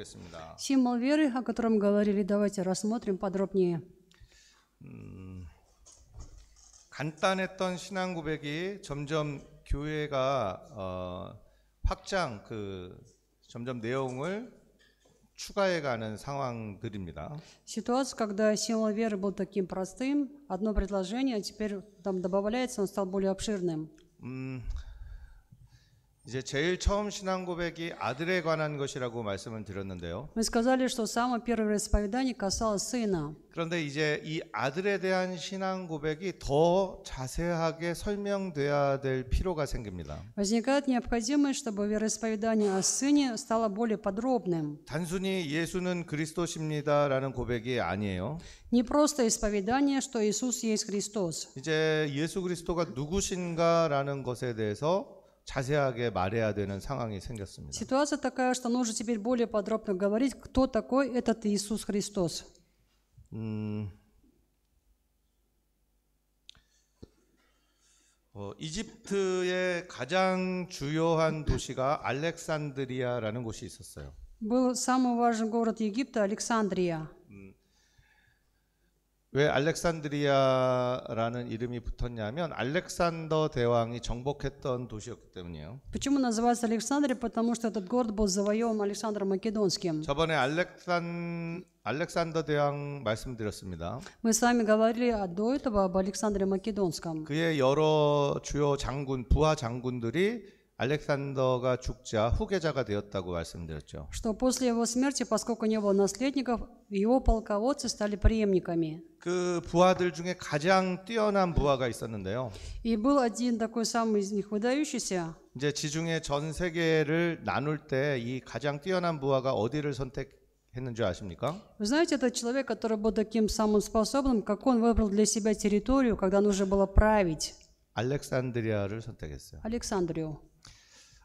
보겠습니다. Символ веры, о котором говорили, давайте рассмотрим подробнее. 간단했던 신앙 고백이 점점 교회가 점점 내용을 추가해가는 상황들입니다. Ситуация, когда символ веры был таким простым, одно предложение, а теперь там добавляется, он стал более обширным. 이제 제일 처음 신앙 고백이 아들에 관한 것이라고 말씀을 드렸는데요. Мы сказали, что самое первое исповедание касалось сына. 그런데 이제 이 아들에 대한 신앙 고백이 더 자세하게 설명돼야 될 필요가 생깁니다. Возникает необходимость, чтобы вероисповедание о сыне стало более подробным. 단순히 예수는 그리스도십니다라는 고백이 아니에요. Не просто исповедание, что Иисус есть Христос. 이제 예수 그리스도가 누구신가라는 것에 대해서 자세하게 말해야 되는 상황이 생겼습니다. Ситуация такая, что нужно теперь более подробно говорить, кто такой этот Иисус Христос. 이집트의 가장 주요한 도시가 알렉산드리아라는 곳이 있었어요. Был самый важный город Египта, Александрия. 왜 알렉산드리아라는 이름이 붙었냐면 알렉산더 대왕이 정복했던 도시였기 때문이에요. Почему называется Александрия? Потому что этот город был завоеван Александром Македонским. 저번에 알렉산더 대왕 말씀드렸습니다. Мы с вами говорили до этого об Александре Македонском. 그의 여러 주요 장군, 부하 장군들이 알렉산더가 죽자 후계자가 되었다고 말씀드렸죠. Что после его смерти, поскольку не было наследников, его полководцы стали преемниками. 그 부하들 중에 가장 뛰어난 부하가 있었는데요. И был один такой самый из них выдающийся. 이제 지중해 전 세계를 나눌 때 이 가장 뛰어난 부하가 어디를 선택했는 줄 아십니까? Вы знаете, этот человек, который был таким самым способным, как он выбрал для себя территорию, когда нужно было править? 알렉산드리아를 선택했어요. Александрию.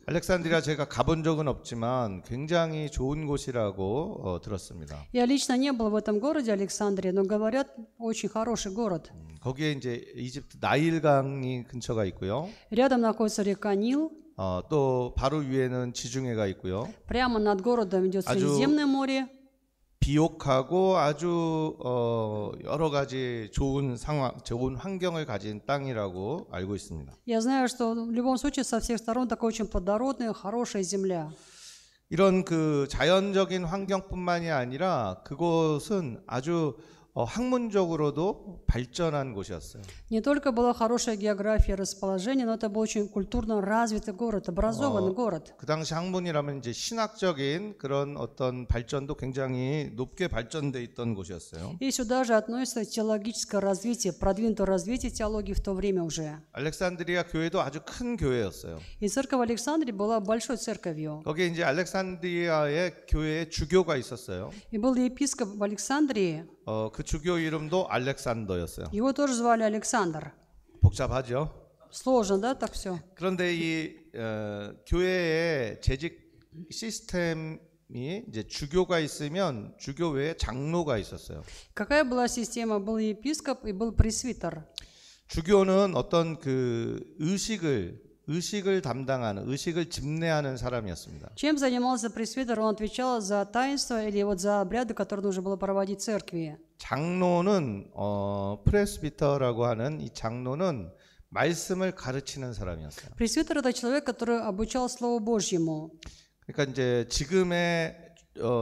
알렉산드리아 제가 가본 적은 없지만 굉장히 좋은 곳이라고 들었습니다. Я лично не был в этом городе Александрия, но говорят, очень хороший город. 거기에 이제 이집트 나일강이 근처가 있고요. Рядом находится река Нил. 또 바로 위에는 지중해가 있고요. Прямо над городом идет Средиземное море. 비옥하고 아주 여러 가지 좋은 상황, 좋은 환경을 가진 땅이라고 알고 있습니다. Я знаю, что в любом случае со всех сторон такая очень плодородная, хорошая земля. 이런 그 자연적인 환경뿐만이 아니라 그곳은 아주 학문적으로도 발전한 곳이었어요. Не только была хорошая география, расположение, но это был очень культурно развитый город, образованный город. 그 당시 학문이라면 이제 신학적인 그런 어떤 발전도 굉장히 높게 발전돼 있던 곳이었어요. И сюда же относится теологическое развитие, продвинутое развитие теологии в то время уже. 알렉산드리아 교회도 아주 큰 교회였어요. И церковь Александрии была большой церковью. 거기에 이제 알렉산드리아의 교회에 주교가 있었어요. И был епископ в Александрии. 그 주교 이름도 알렉산더였어요. Его тоже звали Александр. 복잡하죠? Сложно, да, так все? 그런데 이 교회의 재직 시스템이 이제 주교가 있으면 주교 외에 장로가 있었어요. Какая была система? Был епископ и был пресвитер. 주교는 어떤 그 의식을 담당하는, 의식을 집례하는 사람이었습니다. Чем занимался пресвитер? Он отвечал за таинство или вот за обряды, которые нужно было проводить в церкви. 장로는 프레스비터라고 하는 이 장로는 말씀을 가르치는 사람이었어요. Пресвитер – это человек, который обучал Слову Божьему. 그러니까 이제 지금의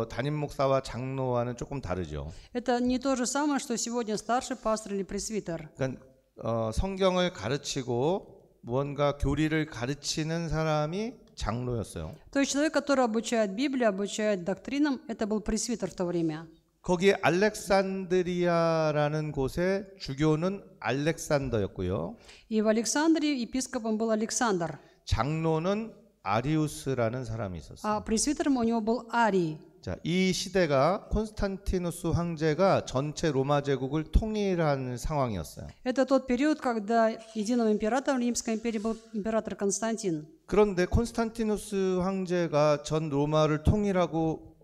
담임 목사와 장로와는 조금 다르죠. Это не то же самое, что сегодня старший пастор или пресвитер. 그러니까 성경을 가르치고 무언가 교리를 가르치는 사람이 장로였어요. То есть человек, который обучает Библию, обучает доктринам, это был пресвитер в то время. 거기에 알렉산드리아라는 곳에 주교는 알렉산더였고요. И в Александрии епископом был Александр, 장로는 아리우스라는 사람이 있었어요. а пресвитером у него был Арий. 자, 이 시대가 콘스탄티누스 황제가 전체 로마 제국을 통일한 상황이었어요. Это тот период, когда единым императором Римской империи был император Константин. 그런데 콘스탄티누스 황제가 전 로마를 통일하고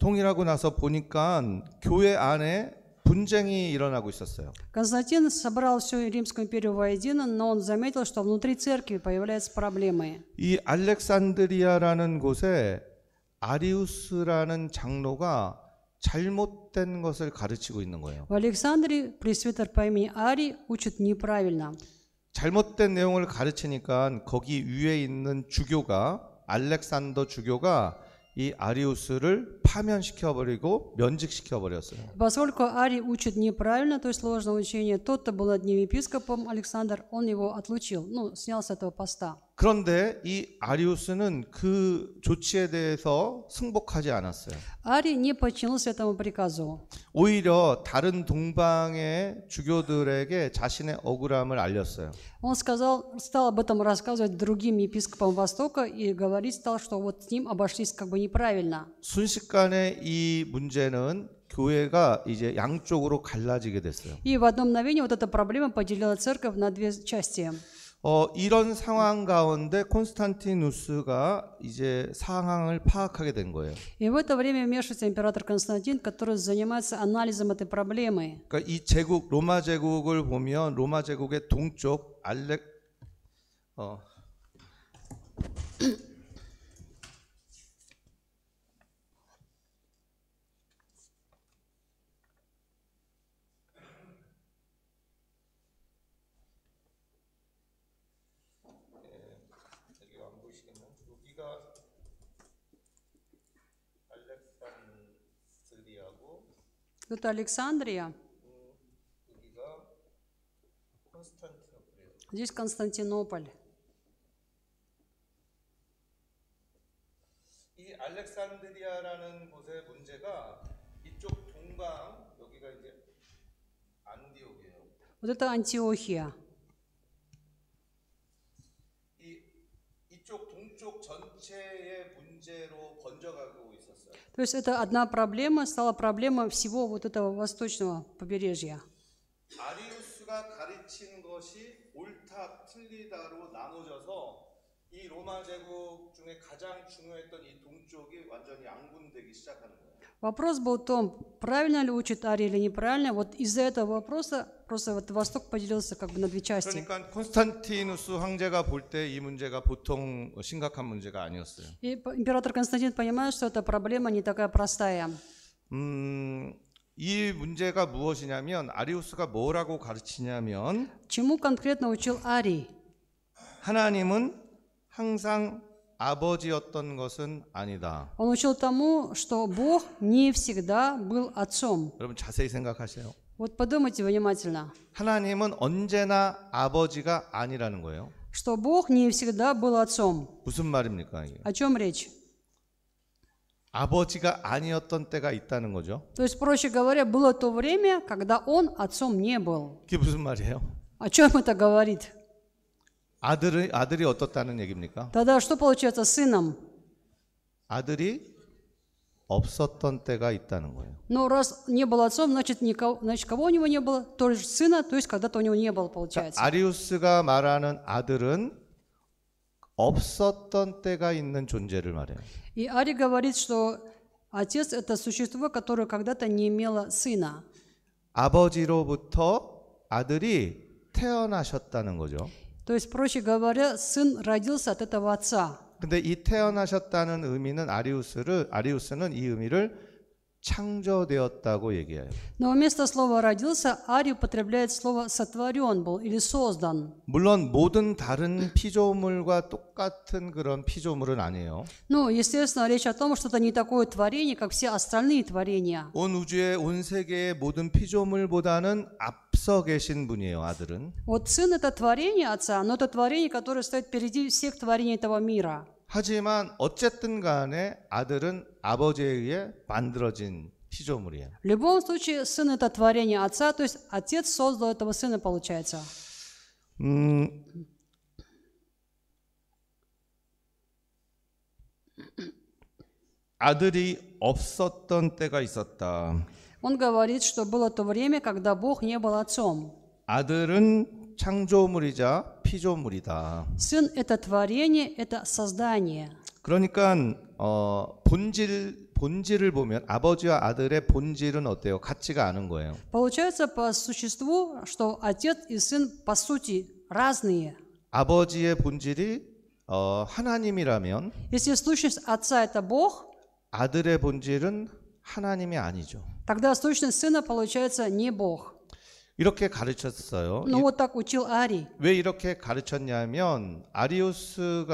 통일하고 나서 보니까 교회 안에 분쟁이 일어나고 있었어요. Константин собрал всю Римскую империю воедино, но он заметил, что внутри церкви появляются проблемы. 이 알렉산드리아라는 곳에 아리우스라는 장로가 잘못된 것을 가르치고 있는 거예요. В Александрии пресвитер по имени Арий учит неправильно. 잘못된 내용을 가르치니까 거기 위에 있는 주교가 알렉산더 주교가 이 아리우스를 파면시켜버리고 면직시켜버렸어요. Поскольку Арий учит неправильно, то есть ложное учение, тот, кто был над ним епископом, Александр, он его отлучил, снял с этого поста. 그런데 이 아리우스는 그 조치에 대해서 승복하지 않았어요. Арий не подчинился этому приказу. 오히려 다른 동방의 주교들에게 자신의 억울함을 알렸어요. Он стал об этом рассказывать другим епископам Востока и говорить стал, что вот с ним обошлись как бы неправильно. 순식간에 이 문제는 교회가 이제 양쪽으로 갈라지게 됐어요. И в одно мгновение вот эта проблема поделила церковь на две части. 이런 상황 가운데 콘스탄티누스가 이제 상황을 파악하게 된 거예요. И в это время вмешивается император Константин, который занимается анализом этой проблемы. 그러니까 이 제국 로마 제국을 보면 로마 제국의 동쪽 여기가 알렉산드리아고 Это Александрия, 여기가 콘스탄티노플이에요. здесь Константинополь. 이 알렉산드리아라는 곳의 문제가 이쪽 동방 여기가 이제 안디옥이에요. Вот это Антиохия. 이쪽 동쪽 전체의 문제로 번져가고 있었어요. То есть это одна проблема стала проблемой всего вот этого восточного побережья. 아리우스가 가르친 것이 옳다 틀리다로 나눠져서 이 로마 제국 중에 가장 중요했던 이 동쪽이 완전히 양분되기 시작하는 거예요. Вопрос был в том, правильно ли учит Арий или неправильно. Вот из-за этого вопроса просто вот Восток поделился как бы на две части. 그러니까 콘스탄티누스 황제가 볼 때 이 문제가 보통 심각한 문제가 아니었어요. И император Константин понимает, что эта проблема не такая простая. 이 문제가 무엇이냐면 아리우스가 뭐라고 가르치냐면 Чему конкретно учил Арий? 하나님은 항상 아버지였던 것은 아니다. Он учил тому, что Бог не всегда был отцом. 여러분 자세히 생각하세요. Вот подумайте внимательно, 하나님은 언제나 아버지가 아니라는 거예요. что Бог не всегда был отцом. 무슨 말입니까 이게? О чем речь? 아버지가 아니었던 때가 있다는 거죠. То есть, проще говоря, было то время, когда он отцом не был. 그게 무슨 말이에요? О чем это говорит? 아들이 어떻다는 얘기입니까? Тогда что получается с сыном? 아들이 없었던 때가 있다는 거예요. Но раз не был отцом, значит, кого у него не было? Тоже сына, то есть когда-то у него не было, получается. 아리우스가 말하는 아들은 없었던 때가 있는 존재를 말해요. И Арий говорит, что отец – это существо, которое когда-то не имело сына. 아버지로부터 아들이 태어나셨다는 거죠. То есть, проще говоря, сын родился от этого отца. 근데 이 태어나셨다는 의미는 아리우스는 이 의미를 창조되었다고 얘기해요. Но вместо слова «родился» Арий употребляет слово «сотворен был» или «создан». 물론 모든 다른 피조물과 똑같은 그런 피조물은 아니에요. Ну, естественно, речь о том, что это не такое творение, как все остальные творения. 온 우주의 온 세계의 모든 피조물보다는 앞서 계신 분이에요, 아들은. Вот сын – это творение отца, но это творение, которое стоит впереди всех творений этого мира. 하지만 어쨌든 간에 아들은 아버지에 의해 만들어진 피조물이에요. В любом случае, сын – это творение отца, то есть отец создал этого сына, получается. 아들이 없었던 때가 있었다. Он говорит, что было то время, когда Бог не был отцом. 아들은 창조물이자 피조물이다. Сын – это творение, это создание. 그러니까 본질을 보면 아버지와 아들의 본질은 어때요? 같지가 않은 거예요. Получается по существу, что отец и сын по сути разные. 아버지의 본질이 하나님이라면 Если сущность отца – это Бог, 아들의 본질은 하나님이 아니죠. Тогда сущность сына получается не Бог. 이렇게 가르쳤어요. Ну вот так учил Арий. 왜 이렇게 가르쳤냐면 아리우스에게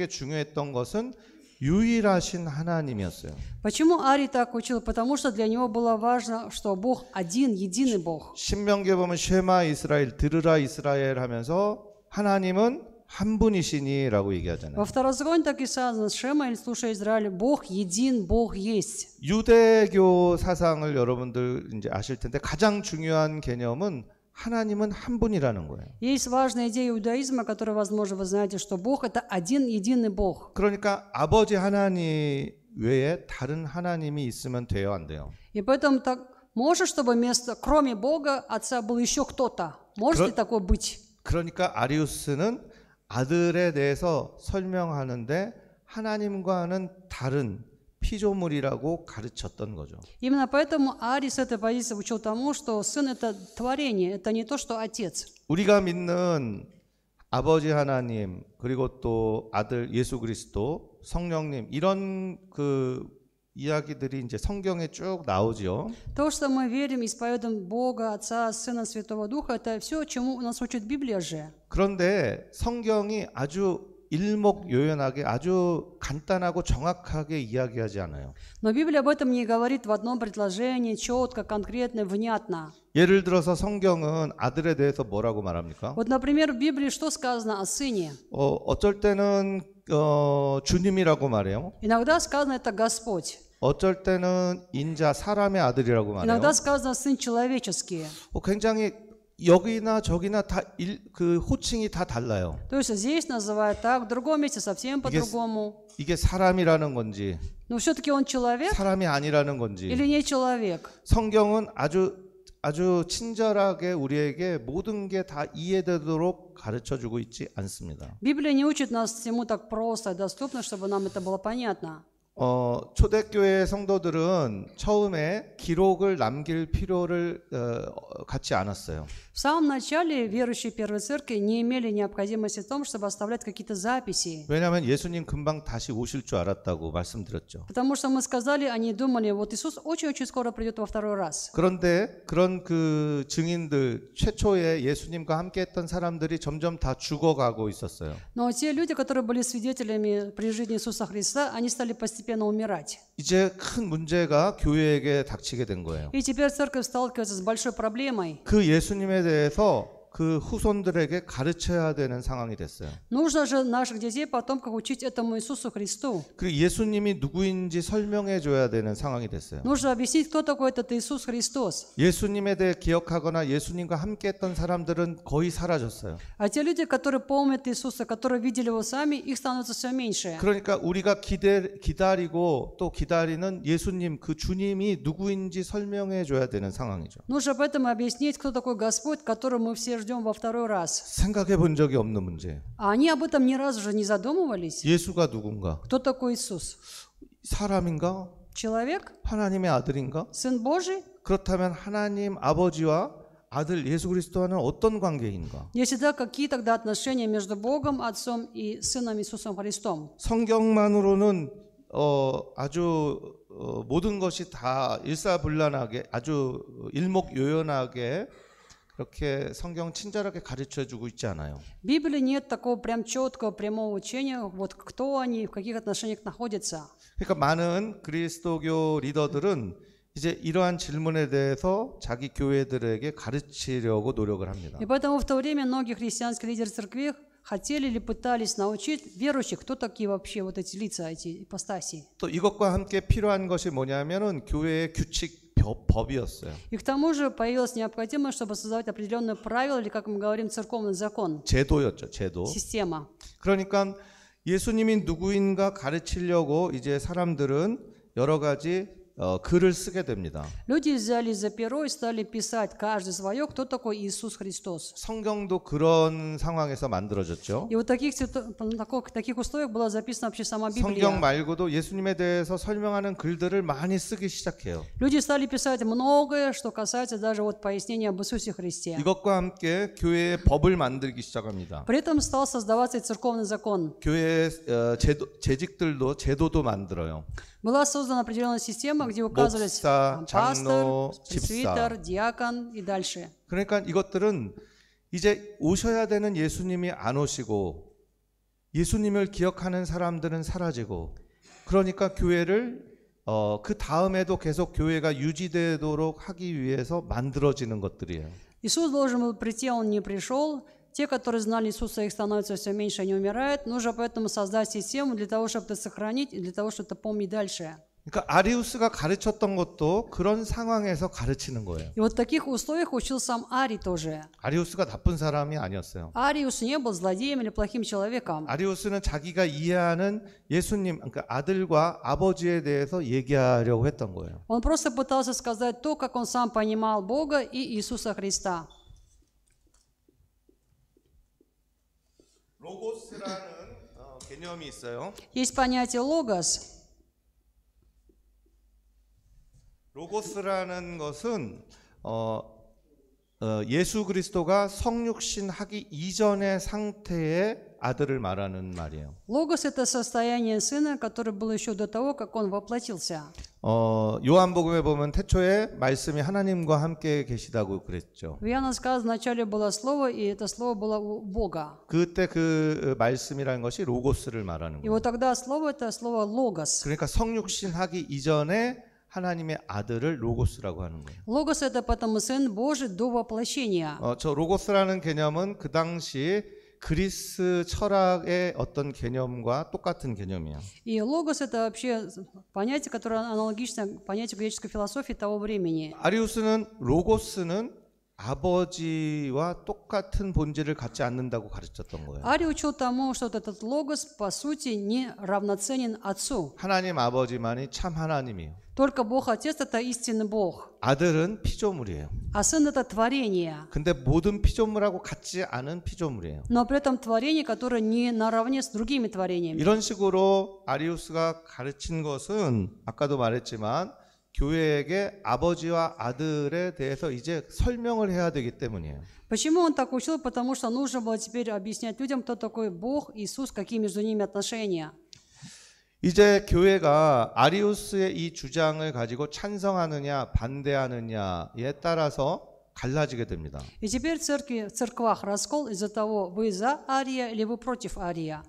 중요했던 것은 유일하신 하나님이었어요. Почему Арий так учил? Потому что для него было важно, что Бог один, единый Бог. 신명기에 보면 쉐마 이스라엘, 들으라 이스라엘 하면서 하나님은 한 분이시니라고 얘기하잖아요. Во Второзаконии так и сказано: «Шема, или слушай, Израиль, Бог един, Бог есть». 유대교 사상을 여러분들 이제 아실 텐데 가장 중요한 개념은 하나님은 한 분이라는 거예요. Есть важная идея иудаизма, которую, возможно, вы знаете, что Бог — это один, единый Бог. 그러니까 아버지 하나님 외에 다른 하나님이 있으면 돼요, 안 돼요? И поэтому так может, чтобы вместо, кроме Бога, Отца, был еще кто-то? Может ли такое быть? 그러니까 아리우스는 아들에 대해서 설명하는데 하나님과는 다른 피조물이라고 가르쳤던 거죠. Именно поэтому Арий с этой позиции учил тому, что Сын — это творение, это не то, что Отец. 우리가 믿는 아버지 하나님 그리고 또 아들 예수 그리스도 성령님 이런 그 이야기들이 이제 성경에 쭉 나오죠. То, что мы верим, исповедуем Бога, Отца, Сына, Святого Духа, это все, чему нас учит Библия же. 그런데 성경이 아주 일목요연하게 아주 간단하고 정확하게 이야기하지 않아요. Но Библия об этом не говорит в одном предложении, четко, конкретно, внятно. 예를 들어서 성경은 아들에 대해서 뭐라고 말합니까? Вот, например, в Библии что сказано о Сыне? 어쩔 때는 주님이라고 말해요. Иногда сказано это Господь. 어쩔 때는 인자 사람의 아들이라고 말해요. Иногда сказано Сын человеческий. 굉장히 여기나 저기나 다 그 호칭이 다 달라요. То есть здесь называют так, в другом месте совсем по-другому. 이게 사람이라는 건지 Но все-таки он человек 사람이 아니라는 건지 или не человек? 성경은 아주 친절하게 우리에게 모든 게 다 이해되도록 가르쳐주고 있지 않습니다. Библия не учит нас всему так просто и доступно, чтобы нам это было понятно. 초대교회 성도들은 처음에 기록을 남길 필요를 갖지 않았어요. В самом начале верующие первой церкви не имели необходимости в том, чтобы оставлять какие-то записи. 왜냐하면 예수님 금방 다시 오실 줄 알았다고 말씀드렸죠. Потому что мы сказали, они думали, вот Иисус очень-очень скоро придет во второй раз. 그런데 그런 그 증인들 최초에 예수님과 함께했던 사람들이 점점 다 죽어가고 있었어요. Но те люди, которые были свидетелями при жизни Иисуса Христа, они стали постепенно умирать. 이제 큰 문제가 교회에게 닥치게 된 거예요. И теперь церковь сталкивается с большой проблемой. 그 예수님에 대해서 그 후손들에게 가르쳐야 되는 상황이 됐어요. Нужно же наших детей, потомков учить этому Иисусу Христу. 그리고 예수님이 누구인지 설명해 줘야 되는 상황이 됐어요. Нужно объяснить, кто такой этот Иисус Христос. 예수님에 대해 기억하거나 예수님과 함께했던 사람들은 거의 사라졌어요. А те люди, которые помнят Иисуса, которые видели его сами, их становится все меньше. 그러니까 우리가 기다리고 또 기다리는 예수님 그 주님이 누구인지 설명해 줘야 되는 상황이죠. Нужно поэтому объяснить, кто такой Господь, которого мы все ждем во второй раз. 생각해 본 적이 없는 문제. А они об этом ни разу же не задумывались. 예수가 누군가? Кто такой Иисус? 사람인가? Человек? 하나님의 아들인가? Сын Божий? 그렇다면 하나님 아버지와 아들 예수 그리스도와는 어떤 관계인가? Если да, какие тогда отношения между Богом, Отцом и Сыном Иисусом Христом? 성경만으로는 아주 모든 것이 다 일사불란하게 아주 일목요연하게 그렇게 성경 친절하게 가르쳐주고 있지 않아요. В Библии нет такого прям четкого прямого учения, вот кто они, в каких отношениях находятся. 그러니까 많은 그리스도교 리더들은 이제 이러한 질문에 대해서 자기 교회들에게 가르치려고 노력을 합니다. И поэтому в то время многие христианские лидеры церкви хотели или пытались научить верующих, кто такие вообще вот эти лица, эти ипостаси. 또 이것과 함께 필요한 것이 뭐냐면은 교회의 규칙 법이었어요. И к тому же появилась необходимость, чтобы создавать определенные правила, или, как мы говорим, церковный закон, 제도였죠, 제도. система. 그러니까 예수님이 누구인가 가르치려고 이제 사람들은 여러 가지 글을 쓰게 됩니다. Люди взялись за перо и стали писать каждый свое, кто такой Иисус Христос. 성경도 그런 상황에서 만들어졌죠. И вот в таких условиях была записана вообще сама 성경 Библия. 말고도 예수님에 대해서 설명하는 글들을 많이 쓰기 시작해요. Люди стали писать многое, что касается даже вот пояснения об Иисусе Христе. 이것과 함께 교회의 법을 만들기 시작합니다. При этом стал создаваться и церковный закон. 교회의 재직들도 제도도 만들어요. Была создана определенная система, где указывались 목사, пастор, 장로, 집사. пресвитер, диакон и дальше. 그러니까 이것들은 이제 오셔야 되는 예수님이 안 오시고 예수님을 기억하는 사람들은 사라지고 그러니까 교회를 그 다음에도 계속 교회가 유지되도록 하기 위해서 만들어지는 것들이에요. Иисус должен был прийти, Он не пришел. Те, которые знали Иисуса, их становится все меньше, они умирают. Нужно поэтому создать систему для того, чтобы это сохранить и для того, чтобы это помнить дальше. 그러니까 아리우스가 가르쳤던 것도 그런 상황에서 가르치는 거예요. И вот в таких условиях учил сам Арий тоже. 아리우스가 나쁜 사람이 아니었어요. Ариус не был злодеем или плохим человеком. 아리우스는 자기가 이해하는 예수님, 그러니까 아들과 아버지에 대해서 얘기하려고 했던 거예요. Он просто пытался сказать то, как он сам понимал Бога и Иисуса Христа. 로고스라는 개념이 있어요. Есть понятие логос. 로고스라는 것은 예수 그리스도가 성육신 하기 이전의 상태의 아들을 말하는 말이에요. Логос – это состояние сына, который был еще до того, как он воплотился. 요한복음에 보면 태초에 말씀이 하나님과 함께 계시다고 그랬죠. В Иоанна сказано, вначале было Слово, и это Слово было у Бога. 그때 그 말씀이라는 것이 로고스를 말하는 И 거예요. вот тогда Слово – это слово логос. 그러니까 성육신 하기 이전에 하나님의 아들을 로고스라고 하는 거예요. Логос – это потому Сын Божий до воплощения. 저 로고스라는 개념은 그 당시 그리스 철학의 어떤 개념과 똑같은 개념이에요. И логос – это вообще понятие, которое аналогично понятию греческой философии того времени. 아리우스는 로고스는 아버지와 똑같은 본질을 갖지 않는다고 가르쳤던 거예요. Арий учил тому, что вот этот логос по сути не равноценен Отцу. 하나님 아버지만이 참 하나님이에요. Только Бог Отец – это истинный Бог, 아들은 피조물이에요. а Сын – это творение. 근데 모든 피조물하고 같지 않은 피조물이에요. Но при этом творение, которое не наравне с другими творениями. 이런 식으로 아리우스가 가르친 것은 아까도 말했지만 교회에게 아버지와 아들에 대해서 이제 설명을 해야 되기 때문이에요. Почему он так учил? Потому что нужно было теперь объяснять людям, кто такой Бог, Иисус, какие между ними отношения. 이제 교회가 아리우스의 이 주장을 가지고 찬성하느냐 반대하느냐에 따라서 갈라지게 됩니다. И теперь в церквах раскол из-за того, вы за Ария или вы против Ария.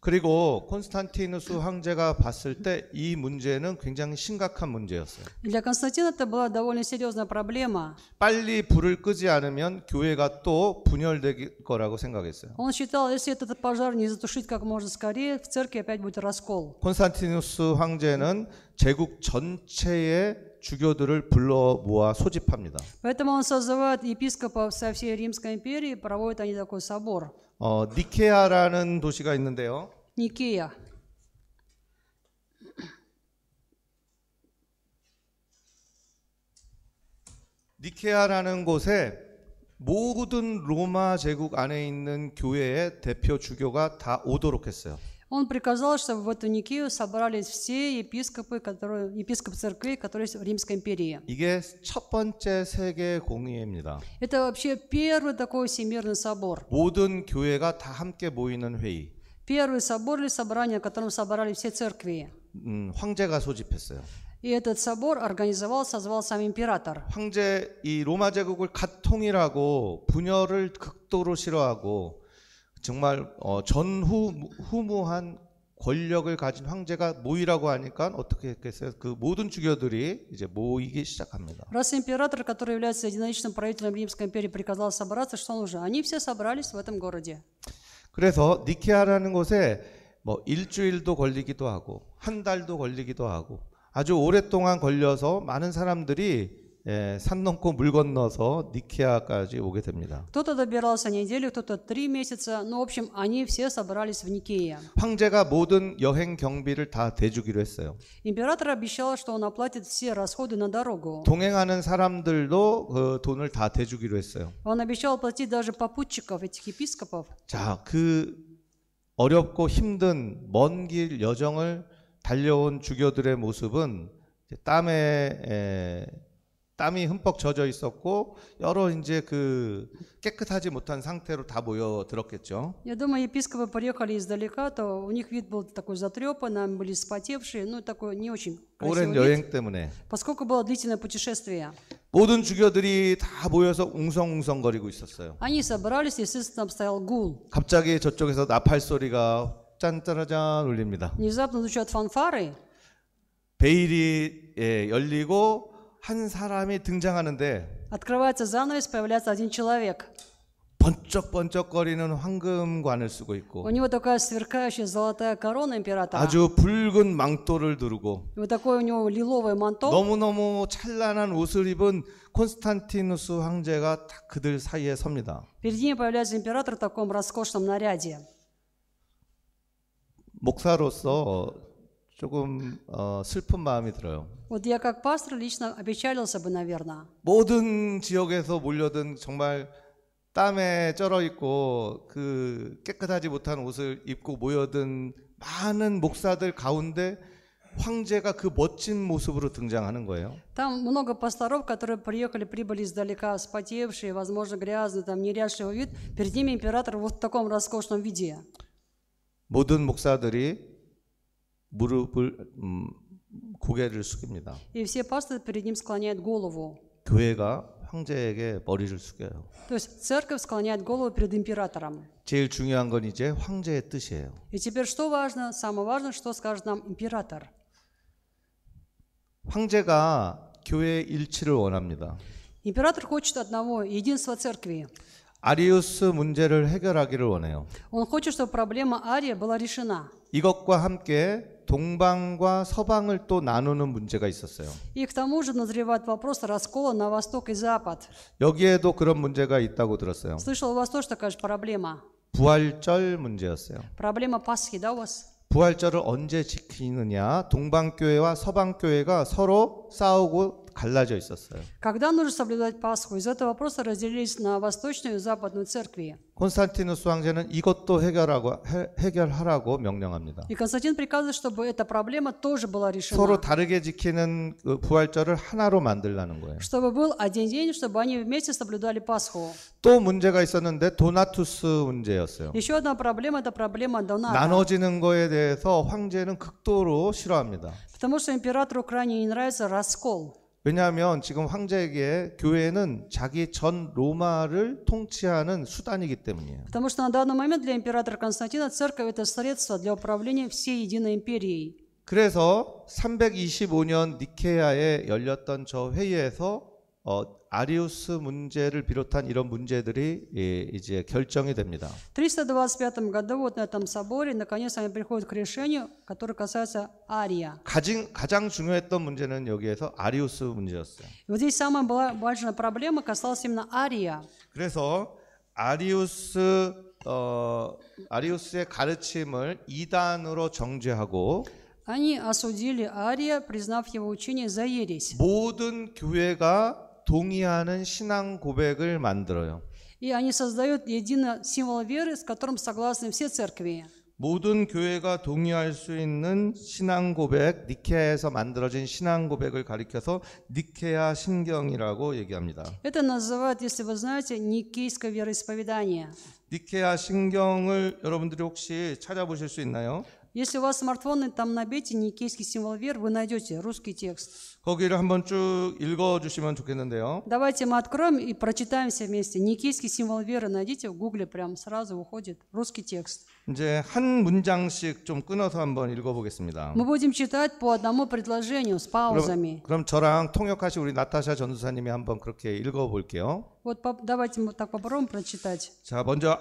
그리고 콘스탄티누스 황제가 봤을 때 이 문제는 굉장히 심각한 문제였어요. Для Константина это была довольно серьезная проблема. 빨리 불을 끄지 않으면 교회가 또 분열될 거라고 생각했어요. Он считал, если этот пожар не затушить как можно скорее, в церкви опять будет раскол. 콘스탄티누스 황제는 제국 전체의 주교들을 불러 모아 소집합니다. Поэтому он созывает епископов со всей Римской империи, проводят они такой собор. 니케아라는 도시가 있는데요. Никея. 니케아라는 곳에 모든 로마 제국 안에 있는 교회의 대표 주교가 다 오도록 했어요. Он приказал, чтобы в эту Никею собрались все епископы церквей, которые есть в Римской империи. 이게 첫 번째 세계 공의회입니다. Это вообще первый такой всемирный собор. 모든 교회가 다 함께 모이는 회의. Первый собор или собрание, на котором собрали все церкви. 황제가 소집했어요. И этот собор созвал сам император. 황제 이 로마 제국을 갓 통일하고 분열을 극도로 싫어하고 정말 전후무한 권력을 가진 황제가 모이라고 하니까 어떻게 했겠어요? 그 모든 주교들이 이제 모이기 시작합니다. Раз император, который является единоличным правителем Римской империи, приказал собраться, что нужно? Они все собрались в этом городе. 그래서 니케아라는 곳에 뭐 일주일도 걸리기도 하고 한 달도 걸리기도 하고 아주 오랫동안 걸려서 많은 사람들이 산 넘고 물 건너서 니케아까지 오게 됩니다. Кто-то добирался неделю, кто-то 3 месяца, но в общем они все собрались в Никее. 황제가 모든 여행 경비를 다 대주기로 했어요. Император обещал, что он оплатит все расходы на дорогу. 동행하는 사람들도 그 돈을 다 대주기로 했어요. Он обещал платить даже попутчиков, этих епископов. 자, 그 어렵고 힘든 먼 길 여정을 달려온 주교들의 모습은 땀에 땀이 흠뻑 젖어 있었고 여러 이제 그 깨끗하지 못한 상태로 다 모여 들었겠죠. Я думаю, епископы приехали издалека, то у них вид был такой затрепанный, были вспотевшие, ну такой не очень красивый 오랜 вид, 여행 때문에 поскольку было длительное путешествие. 모든 주교들이 다 모여서 웅성웅성거리고 있었어요. Они собрались, естественно, там стоял гул. 갑자기 저쪽에서 나팔 소리가 짠짜라짠 울립니다. Внезапно звучат фанфары, 베일이 열리고 한 사람이 등장하는데 открывается занавес, появляется один человек. 번쩍번쩍거리는 황금관을 쓰고 У 있고 него такая сверкающая золотая корона императора. 아주 붉은 망토를 두르고 И вот такое у него лиловое манто. 너무너무 찬란한 옷을 입은 콘스탄티누스 황제가 딱 그들 사이에 섭니다. Перед ним появляется император в таком роскошном наряде. 목사로서 조금 슬픈 마음이 들어요. Вот я как пастор лично опечалился бы, наверное. 모든 지역에서 몰려든 정말 땀에 쩔어 있고 그 깨끗하지 못한 옷을 입고 모여든 많은 목사들 가운데 황제가 그 멋진 모습으로 등장하는 거예요. Там много пасторов, которые прибыли издалека, вспотевшие, возможно, грязные, там неряшливый вид. Перед ними император вот в таком роскошном виде. 모든 목사들이 무릎을 고개를 숙입니다. И все пасторы перед ним склоняют голову. 교회가 황제에게 머리를 숙여요. То есть церковь склоняет голову перед императором. 제일 중요한 건 이제 황제의 뜻이에요. И теперь что важно? Самое важное, что скажет нам император. 황제가 교회의 일치를 원합니다. Император хочет одного, единства церкви. 아리우스 문제를 해결하기를 원해요. Он хочет, чтобы проблема Ария была решена. 이것과 함께 동방과 서방을 또 나누는 문제가 있었어요. И к тому же назревает вопрос раскола на восток и запад. 여기에도 그런 문제가 있다고 들었어요. Слышал, у вас тоже такая же проблема. 부활절 문제였어요. Проблема Пасхи, да, у вас? 부활절을 언제 지키느냐? 동방교회와 서방교회가 서로 싸우고 갈라져 있었어요. Когда нужно соблюдать Пасху? Из этого вопроса разделились на восточную и западную церкви. 콘스탄티누스 황제는 이것도 해결하라고 명령합니다. И Константин приказывает, чтобы эта проблема тоже была 서로 решена. 다르게 지키는 그 부활절을 하나로 만들라는 거예요. Чтобы был один день, чтобы они вместе соблюдали Пасху. 또 문제가 있었는데 도나투스 문제였어요. Еще одна проблема – это проблема Доната. 나눠지는 거에 대해서 황제는 극도로 싫어합니다. Потому что императору крайне не нравится раскол. 왜냐하면 지금 황제에게 교회는 자기 전 로마를 통치하는 수단이기 때문이에요. Потому что на данный момент для императора Константина церковь – это средство для управления всей единой империей. 그래서 325년 니케아에 열렸던 저 회의에서 아리우스 문제를 비롯한 이런 문제들이 이제 결정이 됩니다. В 325 году вот на этом соборе наконец они приходят к решению, которое касается Ария. 가장 중요했던 문제는 여기에서 아리우스 문제였어요. И вот здесь самая важная проблема касалась именно Ария. 그래서 아리우스의 가르침을 이단으로 정죄하고 Они осудили Ария, признав его учение за ересь. 모든 교회가 동의하는 신앙 고백을 만들어요. И они создают единый символ веры, с которым согласны все церкви. 모든 교회가 동의할 수 있는 신앙 고백, 니케아에서 만들어진 신앙 고백을 가리켜서 니케아 신경이라고 얘기합니다. Это называют, если вы знаете, никейское вероисповедание. 니케아 신경을 여러분들이 혹시 찾아보실 수 있나요? Если у вас смартфоны, там набейте никейский символ веры, вы найдете русский текст. 거기를 한번 쭉 읽어주시면 좋겠는데요. Давайте мы откроем и прочитаем все вместе. Никейский символ веры найдите в гугле, прям сразу выходит русский текст. 이제 한 문장씩 좀 끊어서 한번 읽어보겠습니다. Мы будем читать по одному предложению с паузами. 그럼 저랑 통역하신 우리 나타샤 전도사님이 한번 그렇게 읽어볼게요. Вот давайте мы так попробуем прочитать. 자, 먼저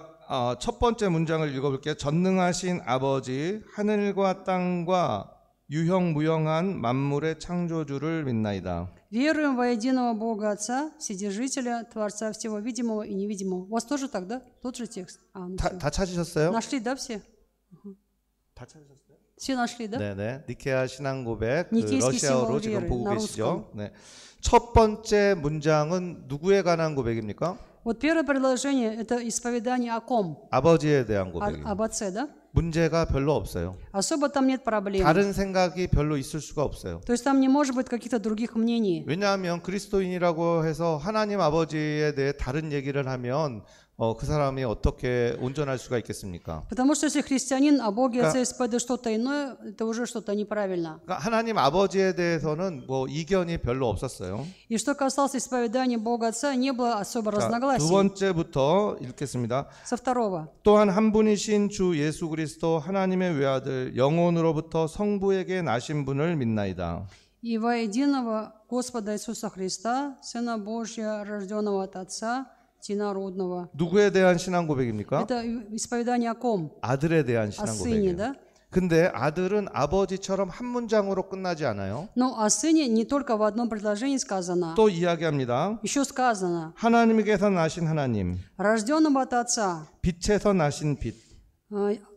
첫 번째 문장을 읽어볼게요. 전능하신 아버지, 하늘과 땅과 유형무형한 만물의 창조주를 믿나이다. Веруем во единого Бога Отца, Вседержителя, Творца всего видимого и невидимого. У вас тоже так, да? Тот же текст. 다 찾으셨어요? Нашли, да, все? 다 찾으셨어요? Все нашли, да? 네네. 니케아 신앙 고백, 그 니케이ский 러시아어로 символ 지금 веры, 보고 на 계시죠? 네. 첫 번째 문장은 누구에 관한 고백입니까? Вот первое предложение – это исповедание о ком? 아버지에 대한 고백입니다. Об Отце, да? 문제가 별로 없어요. особо там нет проблем. 다른 생각이 별로 있을 수가 없어요. То есть там не может быть каких-то других мнений. 왜냐하면 그리스도인이라고 해서 하나님 아버지에 대해 다른 얘기를 하면 그 사람이 어떻게 온전할 수가 있겠습니까? Потому что если христианин о Боге Отце исповедует что-то иное, это уже что-то неправильно. 그러니까 하나님 아버지에 대해서는 뭐 이견이 별로 없었어요. И что касалось исповедания Бога Отца, не было особо 자, 두 разногласий. 번째부터 읽겠습니다. Со второго. 또한 한 분이신 주 예수 그리스도 하나님의 외아들 영혼으로부터 성부에게 나신 분을 믿나이다. И во единого Господа Иисуса Христа, Сына Божия, рожденного от Отца, единородного. 누구에 대한 신앙 고백입니까? Это исповедание о ком? 아들에 대한 О 신앙 сыне, 고백이에요. да? 근데 아들은 아버지처럼 한 문장으로 끝나지 않아요. Но о сыне не только в одном предложении сказано. 또 이야기합니다. Еще сказано, 하나님에게서 나신 하나님, рожденного от Отца, 빛에서 나신 빛,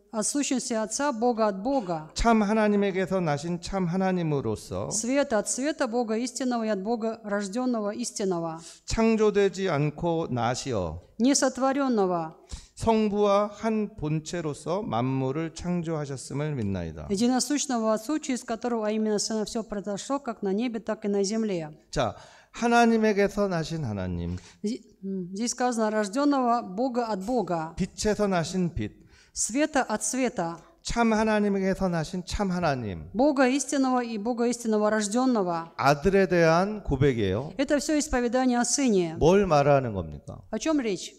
от сущности Отца, Бога от Бога, 참 하나님에게서 나신 참 하나님으로서 света от света, Бога истинного и от Бога рожденного истинного, 창조되지 않고 나시어 несотворенного, 성부와 한 본체로서 만물을 창조하셨음을 믿나이다. единосущного Отцу, через которого, а именно Сына, все произошло, как на небе, так и на земле. 자, 하나님에게서 나신 하나님, Здесь сказано, рожденного Бога от Бога, 빛에서 나신 빛, света от света, 참 하나님에게서 나신 참 하나님, Бога истинного и Бога истинного рожденного. 아들에 대한 고백이에요. Это все исповедание о Сыне. 뭘 말하는 겁니까? О чем речь?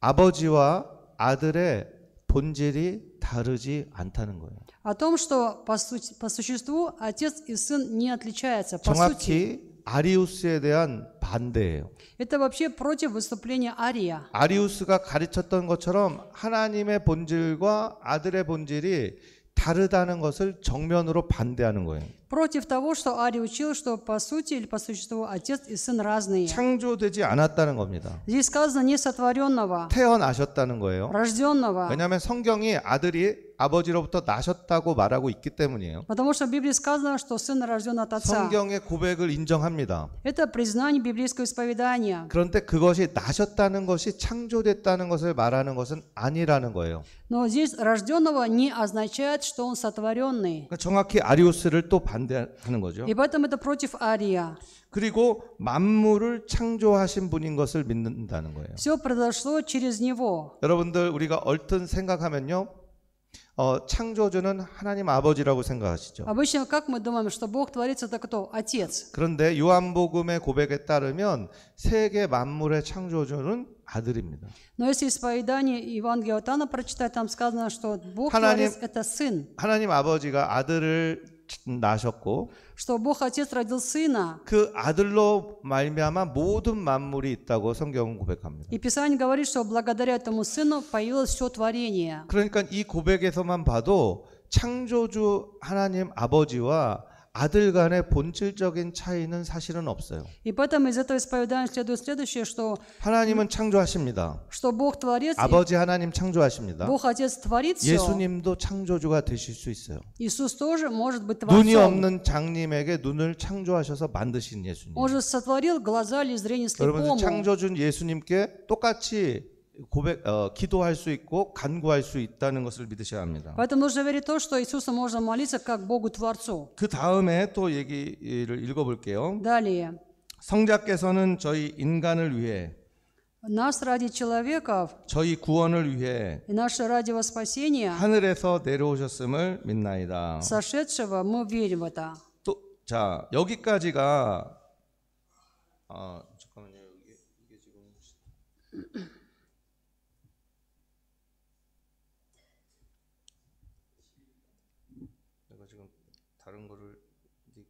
아버지와 아들의 본질이 다르지 않다는 거예요. О том, что по существу Отец и Сын не отличаются. По сути, 정확히 아리우스에 대한 반대예요. это вообще против выступления Ария. 아리우스가 가르쳤던 것처럼 하나님의 본질과 아들의 본질이 다르다는 것을 정면으로 반대하는 거예요. Против того, что Арий учил, что по сути или по существу Отец и Сын разные. 창조되지 않았다는 겁니다. Здесь сказано несотворенного, 태어나셨다는 거예요. рожденного. 왜냐하면 성경이 아들이 아버지로부터 나셨다고 말하고 있기 때문이에요. Потому что в Библии сказано, что Сын рожден от Отца. 성경의 고백을 인정합니다. Это признание библейского исповедания. 그런데 그것이 나셨다는 것이 창조됐다는 것을 말하는 것은 아니라는 거예요. Но здесь рожденного не означает, что он сотворенный. 그러니까 정확히 아리우스를 또 반대하는 거죠. И поэтому это против Ария. 그리고 만물을 창조하신 분인 것을 믿는다는 거예요. Все произошло через него. 여러분들 우리가 얼른 생각하면요, 창조주는 하나님 아버지라고 생각하시죠. Обычно как мы думаем, что Бог творится, это кто? Отец. 그런데 요한복음의 고백에 따르면 세계 만물의 창조주는 아들입니다. Но если исповедание Евангелия от Иоанна прочитать, там сказано, что Бог 하나님- Творец – это Сын. 하나님 아버지가 아들을 낳으셨고 Что Бог Отец родил Сына. 그 아들로 말미암아 모든 만물이 있다고 성경은 고백합니다. И Писание говорит, что благодаря этому Сыну появилось все творение. 그러니까 이 고백에서만 봐도 창조주 하나님 아버지와 아들 간의 본질적인 차이는 사실은 없어요. И поэтому из этого исповедания следует следующее, что 하나님은 창조하십니다. Бог Творец, и 아버지 하나님 창조하십니다. Бог Отец творит все. 예수님도 창조주가 되실 수 있어요. Иисус тоже может быть 눈이 Творцом. 없는 장님에게 눈을 창조하셔서 만드신 예수님. Он же сотворил глаза или зрение 여러분 слепому. 창조준 예수님께 똑같이 기도할 수 있고 간구할 수 있다는 것을 믿으셔야 합니다. Поэтому нужно верить в то, что Иисусу можно молиться как Богу Творцу. 그 다음에 또 얘기를 읽어볼게요. Далее. 성자께서는 저희 인간을 위해, Нас ради человеков 저희 구원을 위해 и наше ради во спасения, 하늘에서 내려오셨음을 믿나이다. сошедшего, мы верим в это. 또, 자, 여기까지가 잠깐만요. 이게 지금 내가 지금 다른 거를 이렇게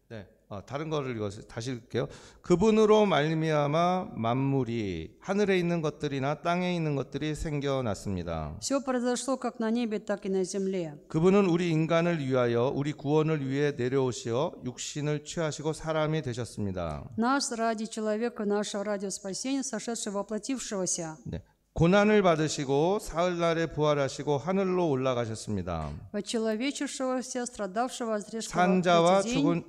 네, 다른 거를 읽어서 다시 읽을게요. 그분으로 말미암아 만물이 하늘에 있는 것들이나 땅에 있는 것들이 생겨났습니다. Все произошло как на небе, так и на земле. 그분은 우리 인간을 위하여 우리 구원을 위해 내려오시어 육신을 취하시고 사람이 되셨습니다. Нас ради человека, нашего ради спасения, сошедшего, воплотившегося. 네, 고난을 받으시고 사흘날에 부활하시고 하늘로 올라가셨습니다. Очеловечившегося, страдавшего, воскресшего в 산자와 третий день,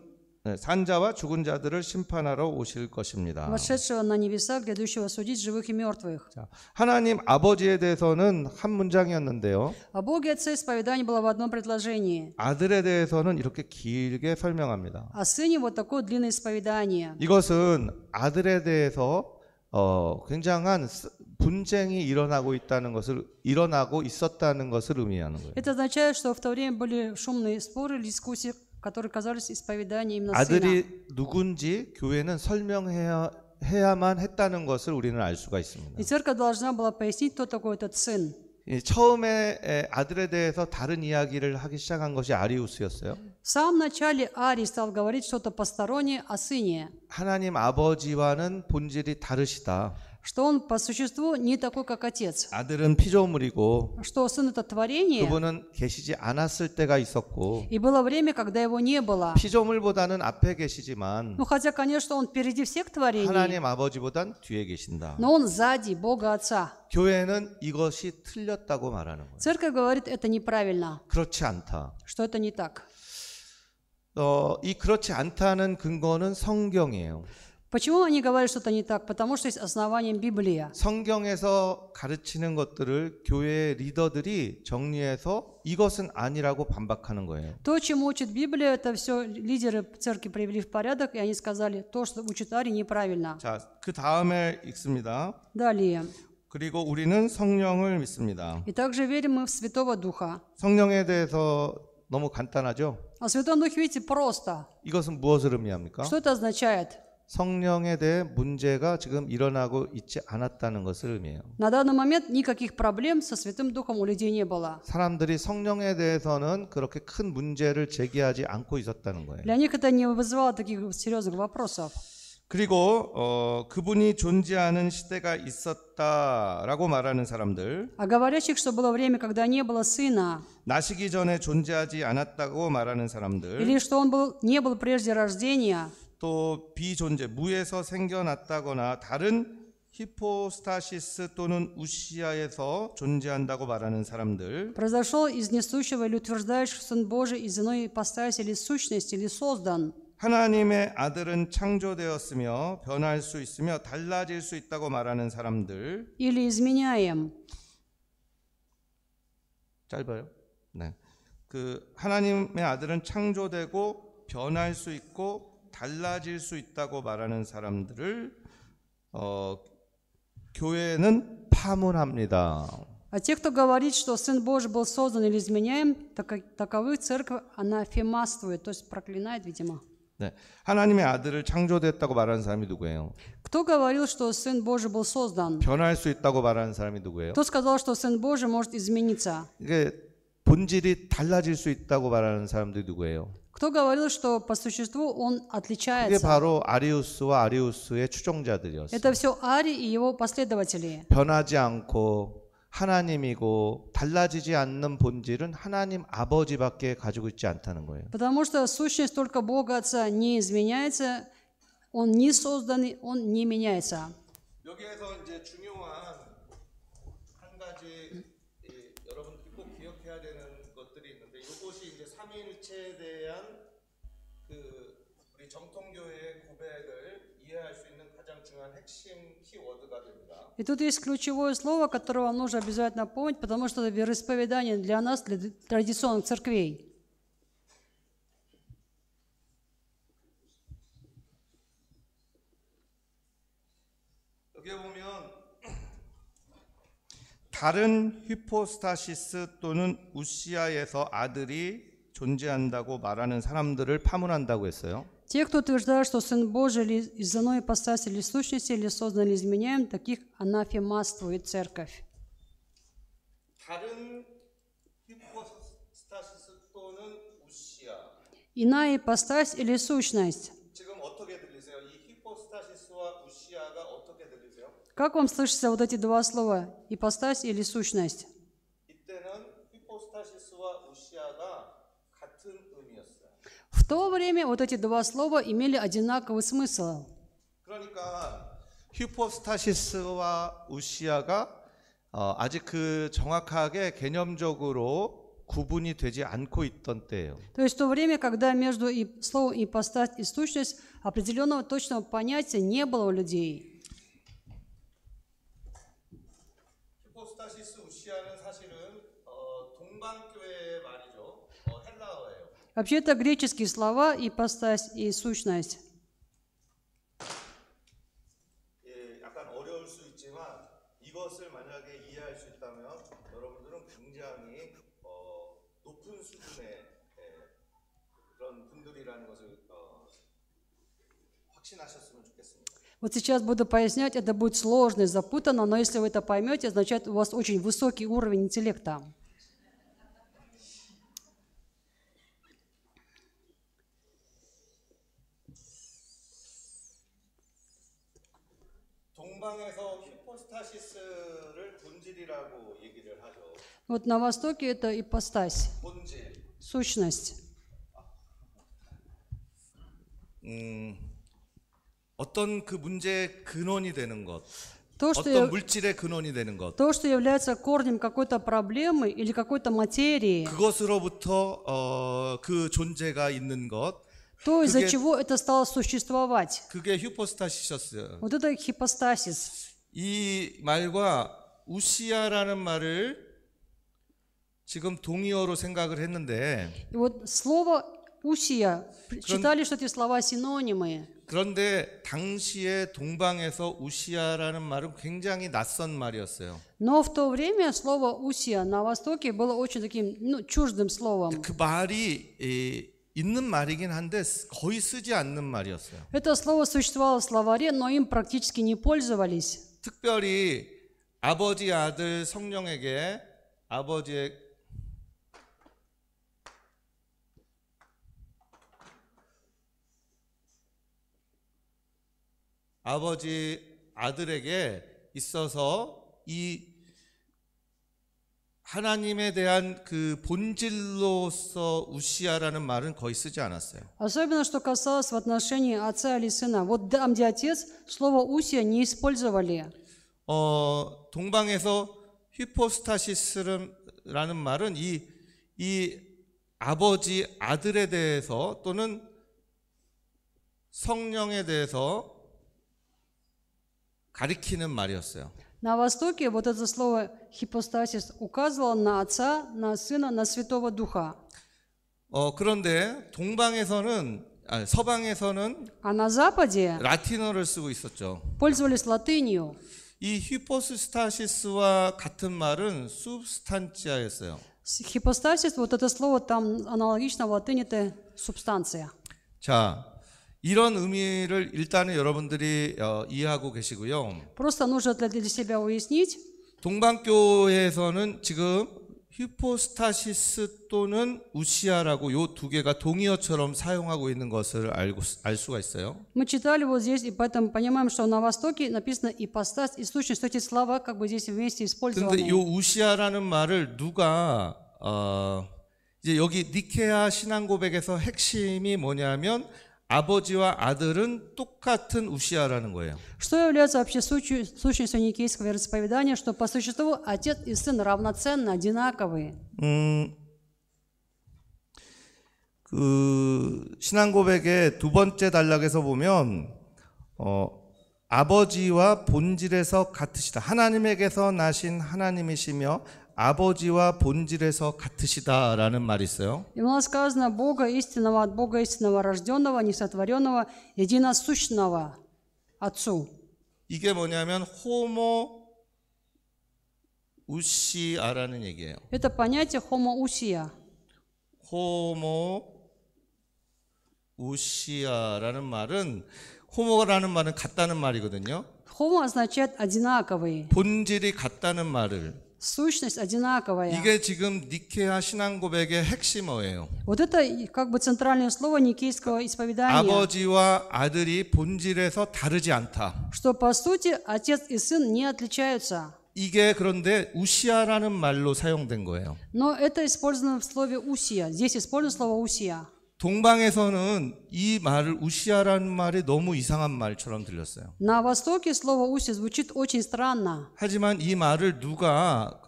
산자와 죽은 자들을 심판하러 오실 것입니다. вошедшего на небеса, грядущего судить живых и мертвых. 자, 하나님 아버지에 대해서는 한 문장이었는데요. О Боге Отце исповедание было в одном предложении. 아들에 대해서는 이렇게 길게 설명합니다. О Сыне вот такое длинное исповедание. 이것은 아들에 대해서 굉장한 분쟁이 일어나고 있었다는 것을 의미하는 거예요. Это означает, что в то время были шумные споры, дискуссии, которые казались исповеданием именно Сына. 아들이 누군지 교회는 설명해야만 했다는 것을 우리는 알 수가 있습니다. И церковь должна была пояснить, кто такой этот Сын. 처음에 아들에 대해서 다른 이야기를 하기 시작한 것이 아리우스였어요. В самом начале Арий стал говорить что-то постороннее о Сыне, 하나님 아버지와는 본질이 다르시다. что Он по существу не такой, как Отец, 아들은 피조물이고 что Сын — это творение, 그분은 계시지 않았을 때가 있었고 и было время, когда Его не было. 피조물보다는 앞에 계시지만 Ну, хотя, конечно, Он впереди всех творений, 하나님 아버지보단 뒤에 계신다. но Он сзади Бога Отца. 교회는 이것이 틀렸다고 말하는 거예요. Церковь говорит, это неправильно, 그렇지 않다. что это не так. 이 그렇지 않다는 근거는 성경이에요. Почему они говорят, что это не так? Потому что есть основанием Библия. 성경에서 가르치는 것들을 교회 리더들이 정리해서 이것은 아니라고 반박하는 거예요. То, чему учит Библия, это все лидеры церкви привели в порядок, и они сказали, то, что учит Арий, неправильно. 자, 그 다음에 읽습니다. Далее. 그리고 우리는 성령을 믿습니다. И также верим мы в Святого Духа. 성령에 대해서 너무 간단하죠? О Святом Духе, видите, просто. 이것은 무엇을 의미합니까? Что это означает? 성령에 대해 문제가 지금 일어나고 있지 않았다는 것을 의미해요. На данный момент никаких проблем со Святым Духом у людей не было. 사람들이 성령에 대해서는 그렇게 큰 문제를 제기하지 않고 있었다는 거예요. Для них это не вызывало таких серьезных вопросов. 그리고 그분이 존재하는 시대가 있었다라고 말하는 사람들, А говорящих, что было время, когда не было Сына, 나시기 전에 존재하지 않았다고 말하는 사람들, или что Он не был прежде рождения, 또 비존재, 무에서 생겨났다거나 다른 히포스타시스 또는 우시아에서 존재한다고 말하는 사람들, произошел из несущего или утверждающего Сын Божий из иной ипостаси или сущности, или создан. 하나님의 아들은 창조되었으며 변할 수 있으며 달라질 수 있다고 말하는 사람들, Или изменяем. 짧아요. 네, 그 하나님의 아들은 창조되고 변할 수 있고 달라질 수 있다고 말하는 사람들을 교회는 파문합니다. А те, кто говорит, что Сын Божий был создан или изменяем, таковых церковь анафемаствует, то есть проклинает, видимо. 네, 하나님의 아들을 창조됐다고 말하는 사람이 누구예요? Кто говорил, что Сын Божий был создан? 변할 수 있다고 말하는 사람이 누구예요? Кто сказал, что Сын Божий может измениться? 이게 본질이 달라질 수 있다고 말하는 사람들이 누구예요? Кто говорил, что по существу Он 그게 отличается? 바로 아리우스와 아리우스의 추종자들이었어요. Это все Арий и его последователи. 변하지 않고 하나님이고 달라지지 않는 본질은 하나님 아버지밖에 가지고 있지 않다는 거예요. Потому что сущность только Бога Отца не изменяется, Он не созданный, Он не меняется. 여기에서 이제 중요한 한 가지 여러분들이 꼭 기억해야 되는 것들이 있는데 이것이 이제 삼위일체에 대한 우리 정통교회의 고백을 이해할 수 있는 가장 중요한 핵심 키워드가 됩니다. И тут есть ключевое слово, которое вам нужно обязательно помнить, потому что это вероисповедание для нас, для традиционных церквей. 여기 보면 다른 히포스타시스 또는 우시아에서 아들이 존재한다고 말하는 사람들을 파문한다고 했어요. Те, кто утверждают, что Сын Божий или из иной ипостаси или сущности, или создан, или изменяем, таких анафемаствует церковь. 다른 히포스타시스 또는 우시아. Иная ипостась или сущность. 지금 어떻게 들리세요? 이 히포스타시스와 우시아가 어떻게 들리세요? Как вам слышатся вот эти два слова? Ипостась или сущность? 이때는 히포스타시스와 우시아가 같은 의미였어요. В то время вот эти два слова имели одинаковый смысл. 그러니까 히포스타시스와 우시아가 아직 그 정확하게 개념적으로 구분이 되지 않고 있던 때예요. То есть в то время, когда между словом ипостась и сущность определенного точного понятия не было у людей. 히포스타시스 우시아는 사실은 동방교회의 말이죠. 헬라어예요. Вообще это греческие слова ипостась и сущность. 예, 약간 어려울 수 있지만 이것을 만약에 이해할 수 있다면 여러분들은 굉장히 높은 수준의 그런 분들이라는 것을 확신하셨으면 좋겠습니다. Вот сейчас буду пояснять, это будет сложно и запутанно, но если вы это поймете, означает, у вас очень высокий уровень интеллекта. 동방에서 히포스타시스를 본질이라고 얘기를 하죠. Вот на Востоке это ипостась, 본질. сущность. 어떤 그 문제의 근원이 되는 것, То, 어떤 물질의 근원이 되는 것, что является корнем какой-то проблемы или какой-то материи, 그것으로부터 그 존재가 있는 것, то, из-за 그게- чего это стало существовать. 그게 히포스타시셨어요. Вот это хипостасис. 이 말과 우시아라는 말을 지금 동의어로 생각을 했는데, И вот слово «усия», читали, что эти слова синонимы. 그런데 당시에 동방에서 우시아라는 말은 굉장히 낯선 말이었어요. Но в то время слово «усия» на Востоке было очень таким чуждым словом. 그 말이 있는 말이긴 한데 거의 쓰지 않는 말이었어요. Это слово существовало в словаре, но им практически не пользовались. 특별히 아버지, 아들, 성령에게 아버지, 아들에게 있어서 이 하나님에 대한 그 본질로서 우시아라는 말은 거의 쓰지 않았어요. Особенно, что касалось в отношении отца или сына. Вот там, где отец, слово «усия» не использовали. 동방에서 히포스타시스라는 말은 이 아버지, 아들에 대해서 또는 성령에 대해서 가리키는 말이었어요. На Востоке вот это слово «хипостасис» указывало на отца, на сына, на Святого Духа. 그런데 서방에서는 А на Западе 라틴어를 쓰고 있었죠. пользовались латынью. 이 히포스타시스와 같은 말은 substantia였어요. Хипостасис, вот это слово там аналогично в латыни это субстанция. 자, 이런 의미를 일단은 여러분들이 이해하고 계시고요. Просто нужно для себя уяснить, 동방교회에서는 지금 히포스타시스 또는 우시아라고 요 두 개가 동의어처럼 사용하고 있는 것을 알 수가 있어요. мы читали вот здесь, и поэтому понимаем, что на Востоке написано ипостась и сущность, что эти слова как бы здесь вместе 근데 использованы. 요 우시아라는 말을 누가 이제 여기 니케아 신앙 고백에서 핵심이 뭐냐면 아버지와 아들은 똑같은 우시아라는 거예요. Что является вообще сущностью никейского вероисповедания, что по существу отец и сын равноценны, одинаковые. 그 신앙 고백의 두 번째 단락에서 보면 아버지와 본질에서 같으시다. 하나님에게서 나신 하나님이시며 아버지와 본질에서 같으시다라는 말이 있어요. И у нас сказано Бога истинного от Бога истинного рожденного, несотворенного, единосущного Отцу. 이게 뭐냐면 호모 우시아라는 얘기예요. Это понятие homoousia. 호모 우시아라는 말은 호모라는 말은 같다는 말이거든요. Homo означает одинаковые. 본질이 같다는 말을 Сущность одинаковая. 이게 지금 니케아 신앙 고백의 핵심어예요. Вот это как бы центральное слово никейского исповедания. 아버지와 아들이 본질에서 다르지 않다. Что по сути отец и сын не отличаются. 이게 그런데 우시아라는 말로 사용된 거예요. Но это использовано в слове «усия». Здесь использовано слово «усия». 동방에서는 이 말을 우시아라는 말이 너무 이상한 말처럼 들렸어요. На Востоке слово «уси» звучит очень странно. 하지만 이 말을 누가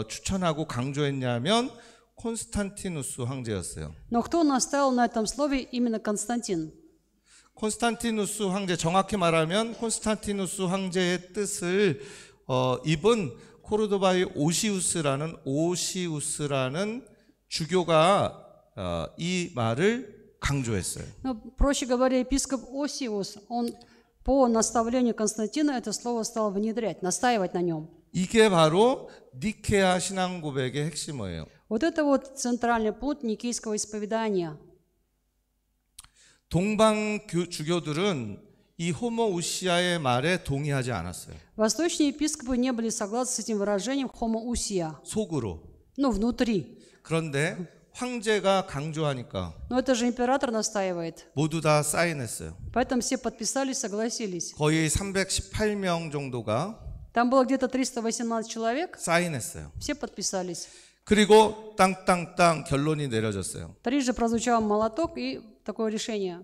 추천하고 강조했냐면 콘스탄티누스 황제였어요. Но кто наставил на этом слове? Именно Константин. 콘스탄티누스 황제, 정확히 말하면 콘스탄티누스 황제의 뜻을 입은 코르도바의 오시우스라는 주교가 이 말을 강조했어요. Ну, проще говоря, епископ Осиус, он по наставлению Константина это слово стал внедрять, настаивать на нем. 이게 바로 니케아 신앙 고백의 핵심이에요. Вот это вот центральный пункт никейского исповедания. 동방 주교들은 이 호모우시아의 말에 동의하지 않았어요. Восточные епископы не были согласны с этим выражением homoousia, 속으로. ну, внутри. 그런데 황제가 강조하니까 Но это же император настаивает. 모두 다 사인했어요. Поэтому все подписались, согласились. 거의 318명 정도가 Там было где-то 318 человек, 사인했어요. все подписались. 그리고 땅땅땅 결론이 내려졌어요. Трижды прозвучал молоток и такое решение.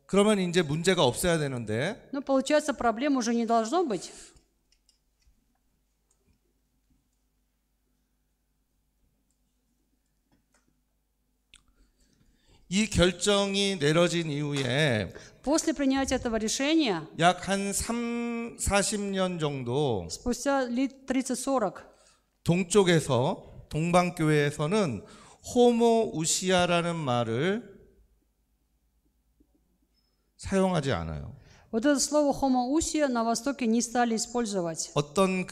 그러면 이제 문제가 없어야 되는데 Ну, получается, проблем уже не должно быть. 이 결정이 내려진 이후에 После принятия этого решения, 약 한 40년 정도 спустя лет 30-40, 동방교회에서는 호모우시아라는 말을 사용하지 않아요. вот это слово homoousia на Востоке не стали использовать. 어떤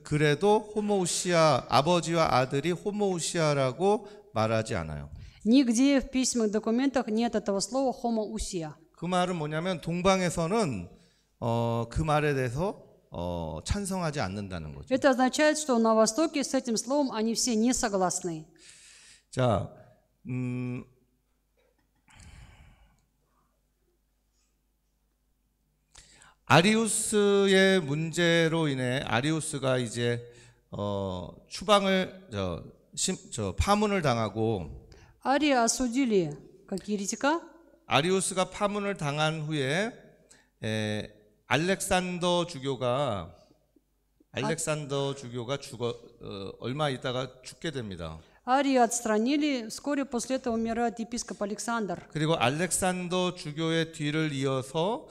그래도 호모우시아, 아버지와 아들이 호모우시아라고 말하지 않아요. Нигде в письменных документах нет этого слова homoousia. 그 말은 뭐냐면 동방에서는 그 말에 대해서 찬성하지 않는다는 거죠. Это означает, что на Востоке с этим словом они все не согласны. 자, 아리우스의 문제로 인해 아리우스가 이제 추방을 파문을 당하고 Ария осудили как еретика. 아리우스가 파문을 당한 후에 알렉산더 주교가 얼마 있다가 죽게 됩니다. Ария отстранили. Вскоре после этого умирает епископ Александр. 그리고 알렉산더 주교의 뒤를 이어서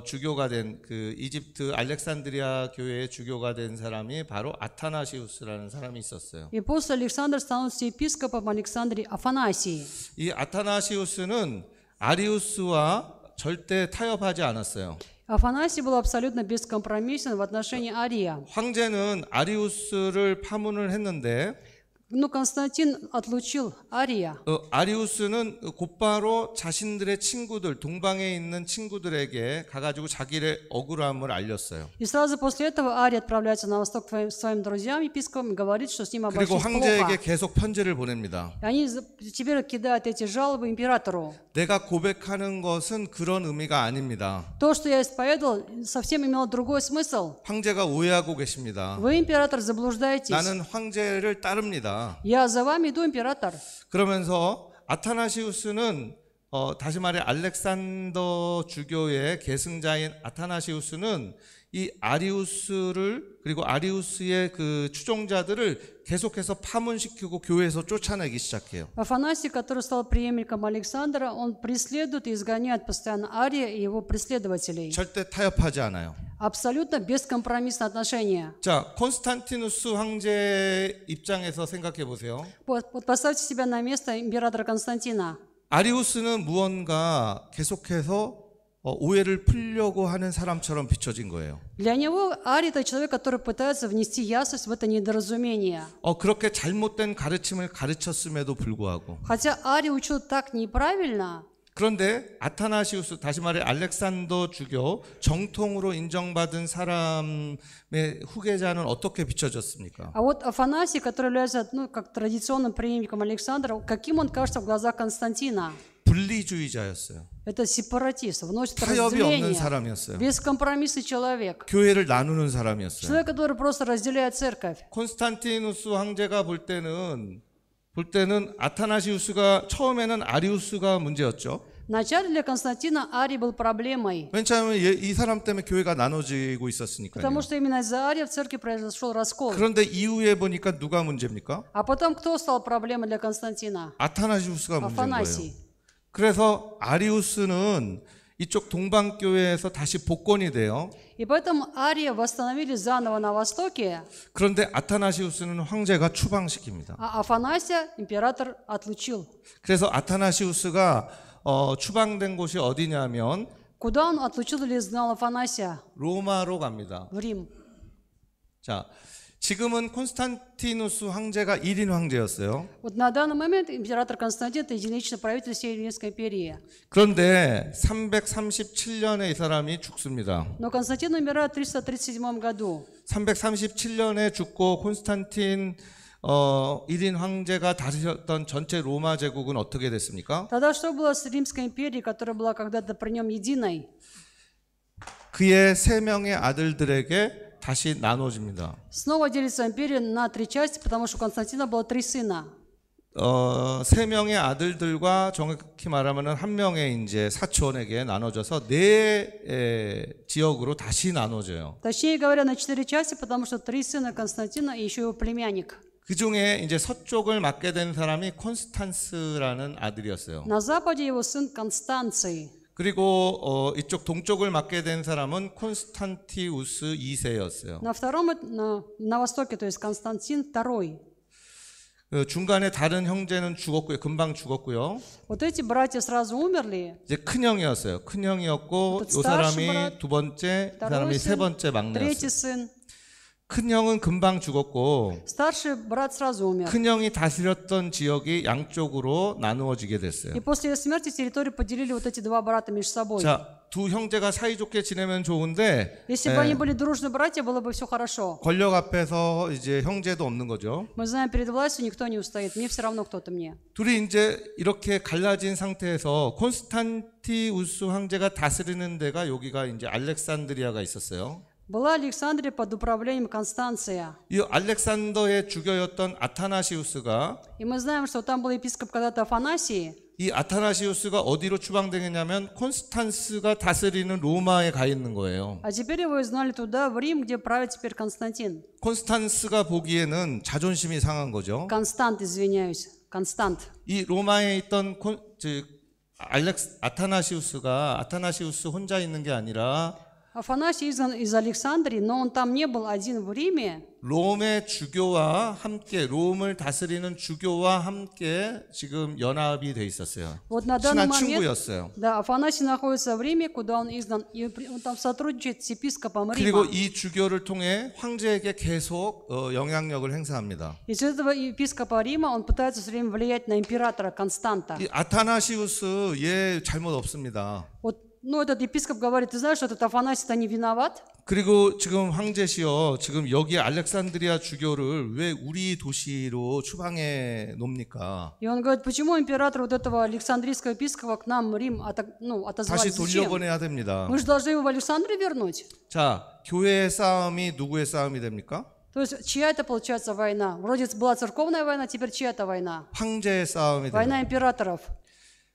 주교가 된 그 이집트 알렉산드리아 교회의 주교가 된 사람이 바로 아타나시우스라는 사람이 있었어요. И после Александра становится епископом Александрий Афанасий. 이 아타나시우스는 아리우스와 절대 타협하지 않았어요. Афанасий был абсолютно бескомпромиссен в отношении Ария. 황제는 아리우스를 파문을 했는데 Но Константин отлучил Ария. 아리우스는 곧바로 자신들의 친구들, 동방에 있는 친구들에게 가가지고 자기의 억울함을 알렸어요. И сразу после этого Арий отправляется на восток к своим друзьям, епископам, и говорит, что с ним 그리고 обошлись 황제에게 плохо. 계속 편지를 보냅니다. И они теперь кидают эти жалобы императору. 내가 고백하는 것은 그런 의미가 아닙니다. То, что я исповедовал, совсем имело другой смысл. 황제가 오해하고 계십니다. Вы, император, заблуждаетесь. 나는 황제를 따릅니다. Я за вами иду, император. 그러면서 아타나시우스는 다시 말해 알렉산더 주교의 계승자인 아타나시우스는 이 아리우스를 그리고 아리우스의 그 추종자들을 계속해서 파문시키고 교회에서 쫓아내기 시작해요. Афанасий, который стал преемником Александра, он преследует и изгоняет постоянно Ария и его преследователей. 절대 타협하지 않아요. Абсолютно бескомпромиссное отношение. 자, 콘스탄티누스 황제 입장에서 생각해 보세요. Вот поставьте себя на место императора Константина. 아리우스는 무언가 계속해서 오해를 풀려고 하는 사람처럼 비춰진 거예요. Для него Арий – это человек, который пытается внести ясность в это недоразумение. 그렇게 잘못된 가르침을 가르쳤음에도 불구하고 Хотя Арий учил так неправильно, 그런데 아타나시우스, 다시 말해 알렉산더 주교 정통으로 인정받은 사람의 후계자는 어떻게 비춰졌습니까? а вот Афанасий, который является как традиционным преемником Александра, каким он кажется в глазах Константина? 분리주의자였어요. Это сепаратист, вносит 타협이 없는 разделение. 사람이었어요. Бескомпромиссный человек. 교회를 나누는 사람이었어요. Человек, который просто разделяет церковь. 콘스탄티누스 황제가 볼 때는 볼 때는 아타나시우스가 처음에는 아리우스가 문제였죠. Вначале для Константина Арий был проблемой, 왜냐하면 이 사람 때문에 교회가 나눠지고 있었으니까요. потому что именно из-за Ария в церкви произошел раскол. 그런데 이후에 보니까 누가 문제입니까? А потом кто стал проблемой для Константина? 아타나시우스가 문제인 거예요. Афанасий. 그래서 아리우스는 이쪽 동방교회에서 다시 복권이 돼요. И поэтому Ария восстановили заново на Востоке, 그런데 아타나시우스는 황제가 추방시킵니다. а Афанасия император отлучил. 그래서 아타나시우스가 추방된 곳이 어디냐면 Куда он отлучил или изгнал Афанасия? 로마로 갑니다. В Рим. 자, 지금은 콘스탄티누스 황제가 1인 황제였어요. Вот на данный момент император Константин – это единичное правитель всей Римской империи. 그런데 337년에 이 사람이 죽습니다. Но Константин умирает в 337 году. 337년에 죽고 콘스탄틴 1인 황제가 다스렸던 전체 로마 제국은 어떻게 됐습니까? Тогда что было с Римской империей, которая была когда-то при нем единой? 그의 3명의 아들들에게 다시 나눠집니다. Снова делится империя на 3 части, потому что у Константина было 3 сына. 3명의 아들들과 정확히 말하면은 1명의 이제 사촌에게 나눠져서 4 지역으로 다시 나눠져요. Точнее говоря, на 4 части, потому что 3 сына Константина и еще его племянник. 그 중에 이제 서쪽을 맡게 된 사람이 콘스탄스라는 아들이었어요. На западе его сын Констанций. 그리고 이쪽 동쪽을 맡게 된 사람은 콘스탄티우스 2세였어요. На востоке, то есть Константин II. 중간에 다른 형제는 죽었고요. 금방 죽었고요. Вот эти братья сразу умерли. 이제 큰 형이었어요. 큰 형이었고 또 이 사람이 старший 두 번째, 이 второй 사람이 세 сын, 번째 막내였어요. третий сын. 큰 형은 금방 죽었고 Старший брат сразу умер. 큰 형이 다스렸던 지역이 양쪽으로 나누어지게 됐어요. И после его смерти территорию поделили вот эти 2 брата между собой. 자, 두 형제가 사이좋게 지내면 좋은데 Если бы они были дружные братья, было бы все хорошо. 권력 앞에서 이제 형제도 없는 거죠. Мы знаем, перед властью никто не устоит. Мне все равно, кто-то мне. 둘이 이제 이렇게 갈라진 상태에서 콘스탄티우스 황제가 다스리는 데가 여기가 이제 알렉산드리아가 있었어요. Была Александрия под управлением Констанция. 이 알렉산더의 주교였던 아타나시우스가 И мы знаем, что там был епископ когда-то Афанасий. 이 아타나시우스가 어디로 추방되겠냐면 콘스탄스가 다스리는 로마에 가 있는 거예요. А теперь его изгнали туда, в Рим, где правит теперь Константин. 콘스탄스가 보기에는 자존심이 상한 거죠. Констант, извиняюсь. Констант. 이 로마에 있던 아타나시우스 혼자 있는 게 아니라 Афанасий изгнан из Александрии, но он там не был один в Риме. 롬의 주교와 함께 롬을 다스리는 주교와 함께 지금 연합이 돼 있었어요. Вот на данный 친한 момент, 친구였어요. да, Афанасий находится в Риме, куда он изгнан, и он там сотрудничает с епископом 그리고 Рима. 이 주교를 통해 황제에게 계속 영향력을 행사합니다. Из этого епископа Рима он пытается все время влиять на императора Константа. 이 아타나시우스 얘 잘못 없습니다. Вот, ну, этот епископ говорит, ты знаешь, что этот Афанасий-то не виноват? 그리고 지금 황제시여 지금 여기 알렉산드리아 주교를 왜 우리 도시로 추방해 놓습니까? И он говорит, почему император вот этого Александрийского епископа к нам Рим отозвали? 다시 Зачем? 돌려보내야 됩니다. Мы же должны его в Александрию вернуть. 자, 교회의 싸움이 누구의 싸움이 됩니까? То есть чья это получается война? Вроде была церковная война, теперь чья это война? 황제의 싸움이 됩니다. Война императоров.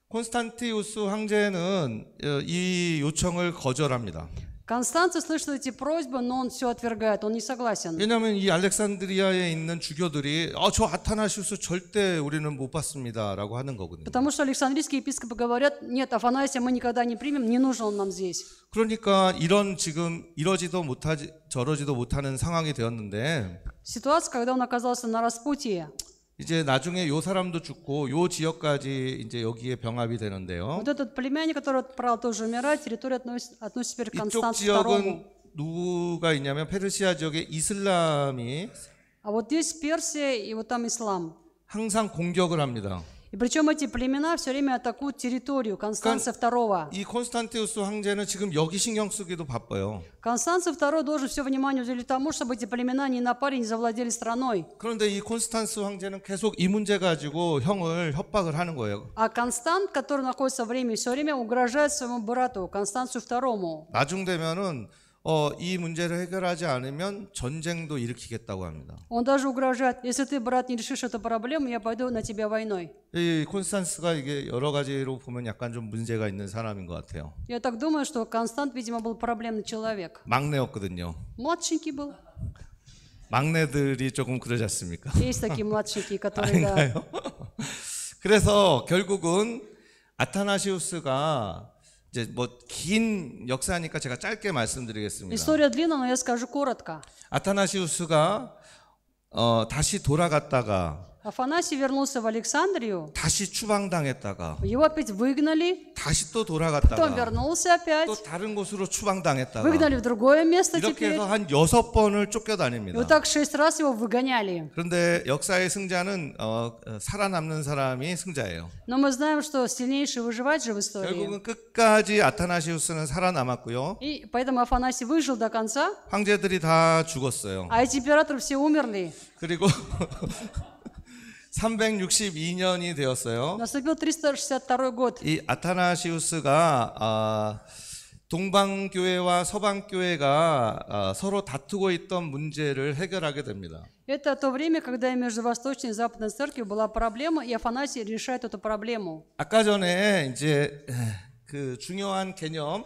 콘스탄티우스 황제는 이 요청을 거절합니다. Констанций слышит эти просьбы, но он все отвергает, он не согласен. 왜냐하면 이 알렉산드리아에 있는 주교들이 저 아타나시우스 절대 우리는 못 받습니다라고 하는 거거든요. Потому что Александрийские епископы говорят, нет, Афанасия мы никогда не примем, не нужен он нам здесь. 그러니까 이런 지금 이러지도 못하지 저러지도 못하는 상황이 되었는데 Ситуация, когда он оказался на распутье. 이제 나중에 요 사람도 죽고 요 지역까지 이제 여기에 병합이 되는데요. Вот этот племянник, который отправил, тоже умирает, территория относится теперь к 이쪽 Констанцию 지역은 II. 누가 있냐면 페르시아 지역에 이슬람이 А вот здесь Персия и вот там ислам. 항상 공격을 합니다. И причем эти племена все время атакуют территорию Констанция II. 이 콘스탄티우스 황제는 지금 여기 신경 쓰기도 바빠요. Констанций II должен все внимание уделить тому, чтобы эти племена не напали, не завладели страной. 그런데 이 콘스탄스 황제는 계속 이 문제 가지고 형을 협박을 하는 거예요. А Констант, который находится в Риме, все время угрожает своему брату, Констанцию II. 나중 되면은 이 문제를 해결하지 않으면 전쟁도 일으키겠다고 합니다. Он даже угрожает, если ты, брат, не решишь эту проблему, я пойду на тебя войной. 이 콘스탄스가 이게 여러 가지로 보면 약간 좀 문제가 있는 사람인 것 같아요. Я так думаю, что Констант, видимо, был проблемный человек. 막내였거든요. Младшенький был. 막내들이 조금 그러지 않습니까? Есть такие младшенькие, которые, да. 아닌가요? 그래서 결국은 아타나시우스가 이제 뭐 긴 역사니까 제가 짧게 말씀드리겠습니다. История длинная, но я скажу коротко. 아타나시우스가 다시 돌아갔다가 Афанасий вернулся в Александрию, 다시 추방당했다가 его опять выгнали, 다시 또 потом 돌아갔다가 вернулся опять, 또 다른 곳으로 추방당했다가 выгнали в другое место 이렇게 теперь. 해서 한 6번을 И 쫓겨다닙니다. вот так 6 раз его выгоняли. 그런데 역사의 승자는 살아남는 사람이 승자예요. Но мы знаем, что сильнейший выживает же в истории. 결국은 끝까지 아타나시우스는 살아남았고요. И поэтому Афанасий выжил до конца, 황제들이 다 죽었어요. а эти императоры все умерли. 그리고 362년이 되었어요. Наступил 362 год. 이 아타나시우스가 동방교회와 서방교회가 서로 다투고 있던 문제를 해결하게 됩니다. Это то время, когда между Восточной и Западной Церковью была проблема, и Афанасий решает эту проблему. 아까 전에 이제 그 중요한 개념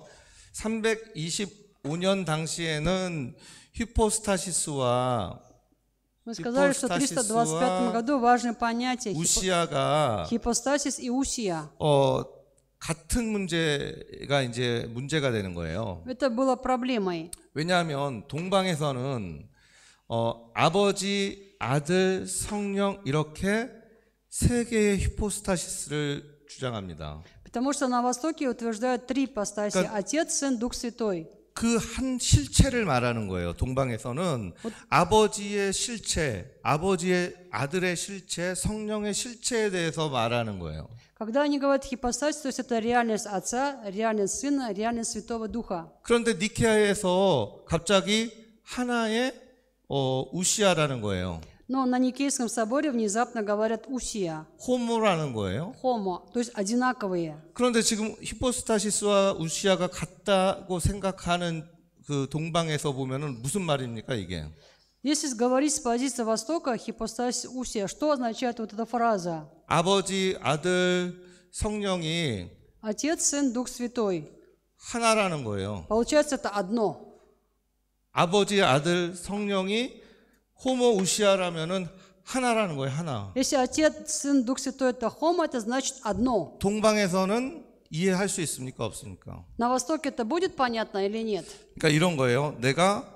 325년 당시에는 히포스타시스와 Мы сказали, что в 325 году важное понятие 우시아가 хипостасис и усия. 같은 문제가 되는 거예요. Это было проблемой. 왜냐하면 동방에서는 아버지, 아들, 성령 이렇게 세 개의 히포스타시스를 주장합니다. Потому что на Востоке утверждают 3 ипостаси: Отец, Сын, Дух Святой. 그 한 실체를 말하는 거예요. 동방에서는 아버지의 실체, 아버지의 아들의 실체, 성령의 실체에 대해서 말하는 거예요. Когда они говорят хипостась, то есть это реальность Отца, реальность Сына, реальность Святого Духа. 그런데 니케아에서 갑자기 하나의 우시아라는 거예요. Но на Никейском соборе внезапно говорят усия, 호모라는 거예요. homo, то есть одинаковые. 그런데 지금 히포스타시스와 우시아가 같다고 생각하는 그 동방에서 보면은 무슨 말입니까 이게? Если говорить с позиции Востока, хипостась усия, что означает вот эта фраза? 아버지, 아들, 성령이 Отец, Сын, Дух Святой. 하나라는 거예요. Получается, это одно. 아버지, 아들, 성령이 호모 우시아라면은 하나라는 거예요, 하나. Если Отец, Сын, Дух Святой это homo, это значит одно. 동방에서는 이해할 수 있습니까, 없습니까? На Востоке это будет понятно или нет? 그러니까 이런 거예요. 내가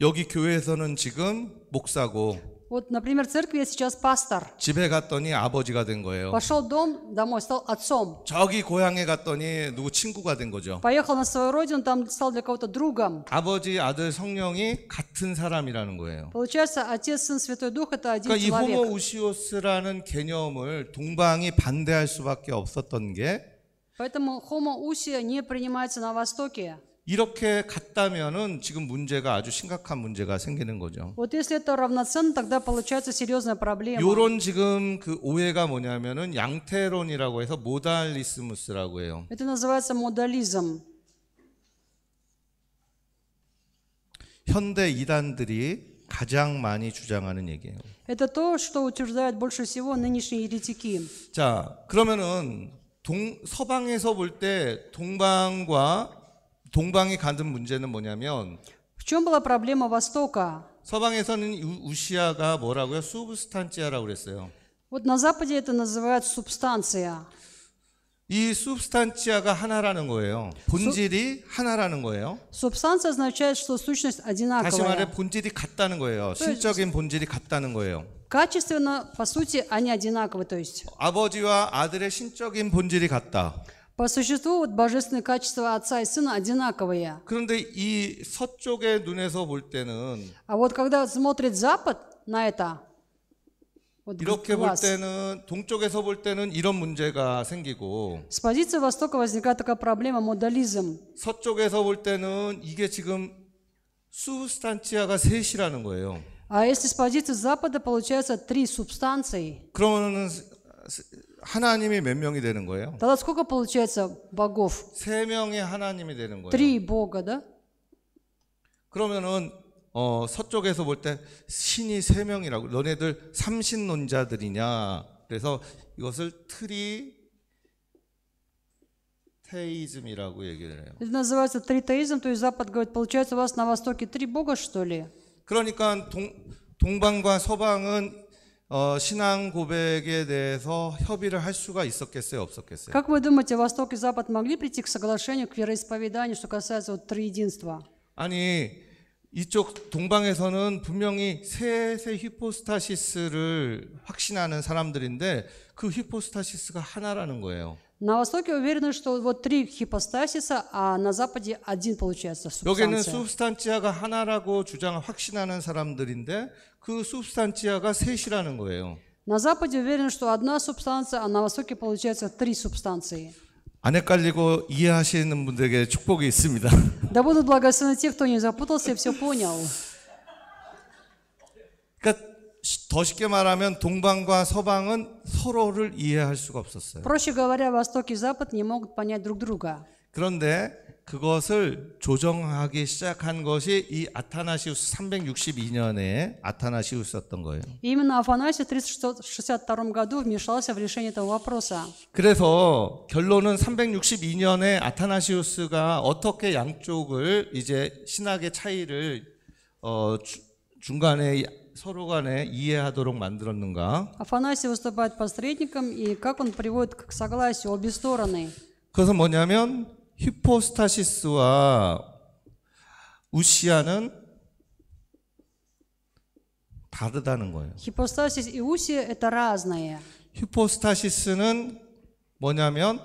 여기 교회에서는 지금 목사고 Вот, например, в церкви я сейчас пастор. 집에 갔더니 아버지가 된 거예요. Пошел домой, стал отцом. 저기 고향에 갔더니 누구 친구가 된 거죠. Поехал на свою родину, там стал для кого-то другом. 아버지, 아들, 성령이 같은 사람이라는 거예요. Получается, Отец, Сын, Святой Дух это один 그러니까 이 человек. 호모우시오스라는 개념을 동방이 반대할 수밖에 없었던 게 Поэтому homo usia не принимается на Востоке. 이렇게 같다면은 지금 문제가 아주 심각한 문제가 생기는 거죠. Вот если это равноценно, тогда получается серьезная проблема. 요런 지금 그 오해가 뭐냐면은 양태론이라고 해서 모달리스무스라고 해요. Это называется модализм. 현대 이단들이 가장 많이 주장하는 얘기예요. Это то, что утверждают больше всего нынешние еретики. 자, 그러면은 서방에서 볼 때 동방이 갖는 문제는 뭐냐면 В чем была проблема Востока? 서방에서는 우시아가 뭐라고요? 수브스탄치아라고 그랬어요. Вот на Западе это называют субстанция. 이 substantia가 하나라는 거예요. 본질이 하나라는 거예요. Субстанция означает, что сущность 다시 말해 одинаковая. 본질이 같다는 거예요. 신적인 본질이 같다는 거예요. Качественно, по сути, они одинаковы. То есть, 아버지와 아들의 신적인 본질이 같다. по существу, вот божественные качества Отца и Сына одинаковые. 그런데 이 서쪽의 눈에서 볼 때는 А вот когда смотрит Запад на это, вот 이렇게 볼 глаз, 때는 동쪽에서 볼 때는 이런 문제가 생기고 с позиции Востока возникает такая проблема модализм. 서쪽에서 볼 때는 이게 지금 수스탄치아가 셋이라는 거예요. А если с позиции Запада получается 3 субстанции, 그러면은 하나님이 몇 명이 되는 거예요? тогда сколько получается богов? 3명의 하나님이 되는 거예요. 3 бога, да? 그러면은 서쪽에서 볼 때 신이 세 명이라고 너네들 삼신론자들이냐? 그래서 이것을 트리테이즘이라고 얘기를 해요. Это называется тритеизм, то есть Запад говорит, получается у вас на Востоке 3 бога, что ли? 그러니까 동방과 서방은 신앙 고백에 대해서 협의를 할 수가 있었겠어요, 없었겠어요? Как вы думаете, Восток и Запад могли прийти к соглашению, к вероисповеданию, что касается вот триединства? 아니 이쪽 동방에서는 분명히 세 히포스타시스를 확신하는 사람들인데 그 히포스타시스가 하나라는 거예요. На Востоке уверены, что вот 3 хипостасиса, а на Западе один получается 여기는 субстанция. substantia가 하나라고 확신하는 사람들인데 그 substantia가 셋이라는 거예요. На Западе уверены, что одна субстанция, а на Востоке получается 3 субстанции. 안 헷갈리고 이해하시는 분들에게 축복이 있습니다. Да будут благословены те, кто не запутался и все понял. 그러니까 더 쉽게 말하면 동방과 서방은 서로를 이해할 수가 없었어요. Проще говоря, Восток и Запад не могут понять друг друга. 그런데 그것을 조정하기 시작한 것이 이 아타나시우스 362년에 아타나시우스였던 거예요. И именно Афанасий в 362 году вмешался в решение этого вопроса. 그래서 결론은 362년에 아타나시우스가 어떻게 양쪽을 이제 신학의 차이를 중간에 서로 간에 이해하도록 만들었는가? Афанасий выступает посредником, и как он приводит к согласию обе стороны. 그것은 뭐냐면 히포스타시스와 우시아는 다르다는 거예요. Хипостасис и усия – это разные. 히포스타시스는 뭐냐면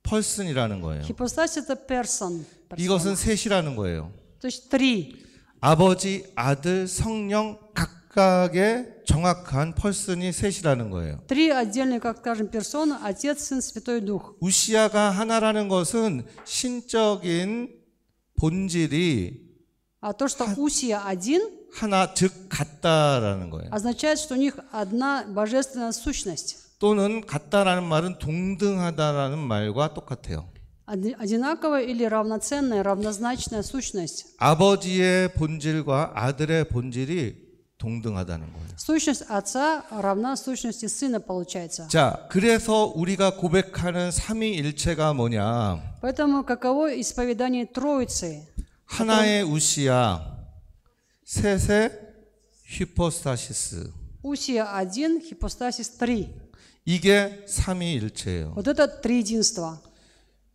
펄슨이라는 거예요. Хипостасис – это персон. 이것은 셋이라는 거예요. То есть 3. 아버지, 아들, 성령 각각의 정확한 펄슨이 셋이라는 거예요. 3 отдельные, как скажем, персоны – Отец, Сын, Святой Дух. 우시아가 하나라는 것은 신적인 본질이 А то, что усия один, 하나, 즉 같다라는 거예요. означает, что у них одна божественная сущность. 또는 같다라는 말은 동등하다라는 말과 똑같아요. Одинаковая или равноценная, равнозначная сущность. 아버지의 본질과 아들의 본질이 동등하다는 거예요. Сущность Отца равна сущности Сына, получается. 자, 그래서 우리가 고백하는 삼위일체가 뭐냐? Поэтому каково исповедание Троицы? 하나의 우시아, 셋의 히포스타시스. Усия один, хипостасис 3. 이게 삼위일체예요. Вот это триединство.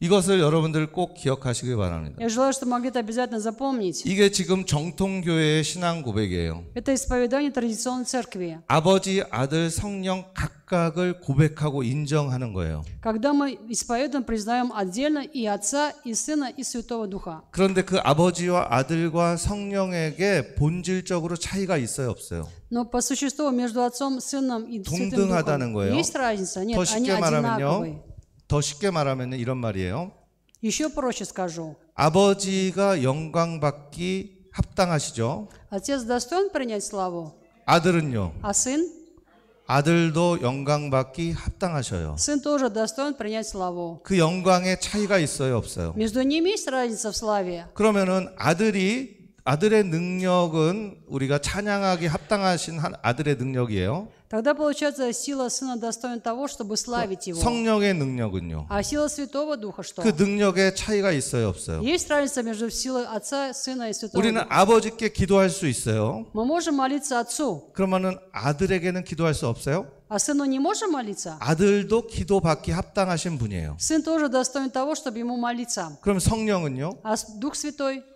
이것을 여러분들 꼭 기억하시길 바랍니다. Я желаю, чтобы могли это обязательно запомнить. 이게 지금 정통교회의 신앙 고백이에요. Это исповедание традиционной церкви. 아버지, 아들, 성령 각각을 고백하고 인정하는 거예요. Когда мы исповедуем, признаем отдельно и Отца, и Сына, и Святого Духа. 그런데 그 아버지와 아들과 성령에게 본질적으로 차이가 있어요, 없어요? Но по существу между Отцом, Сыном и Святым 동등하다는 Духом 거예요. есть разница? Нет, 더 они 쉽게 말하면요. одинаковые. 더 쉽게 말하면 이런 말이에요. Еще проще скажу. 아버지가 영광 받기 합당하시죠? Отец достоин принять славу, 아들은요? а Сын? 아들도 영광 받기 합당하셔요. Сын тоже достоин принять славу. 그 영광의 차이가 있어요, 없어요? Между ними есть разница в славе. 그러면은 아들의 능력은 우리가 찬양하기 합당하신 아들의 능력이에요. Тогда, получается, сила Сына достойна того, чтобы славить Его. 성령의 능력은요. А сила Святого Духа что? 그 능력의 차이가 있어요, 없어요? Есть разница между силой Отца, Сына и Святого 우리는 Духа. 아버지께 기도할 수 있어요. Мы можем молиться Отцу, 그러면은 아들에게는 기도할 수 없어요? а Сыну не можем молиться? 아들도 기도받기 합당하신 분이에요. Сын тоже достоин того, чтобы Ему молиться. 그럼 성령은요? А Дух Святой?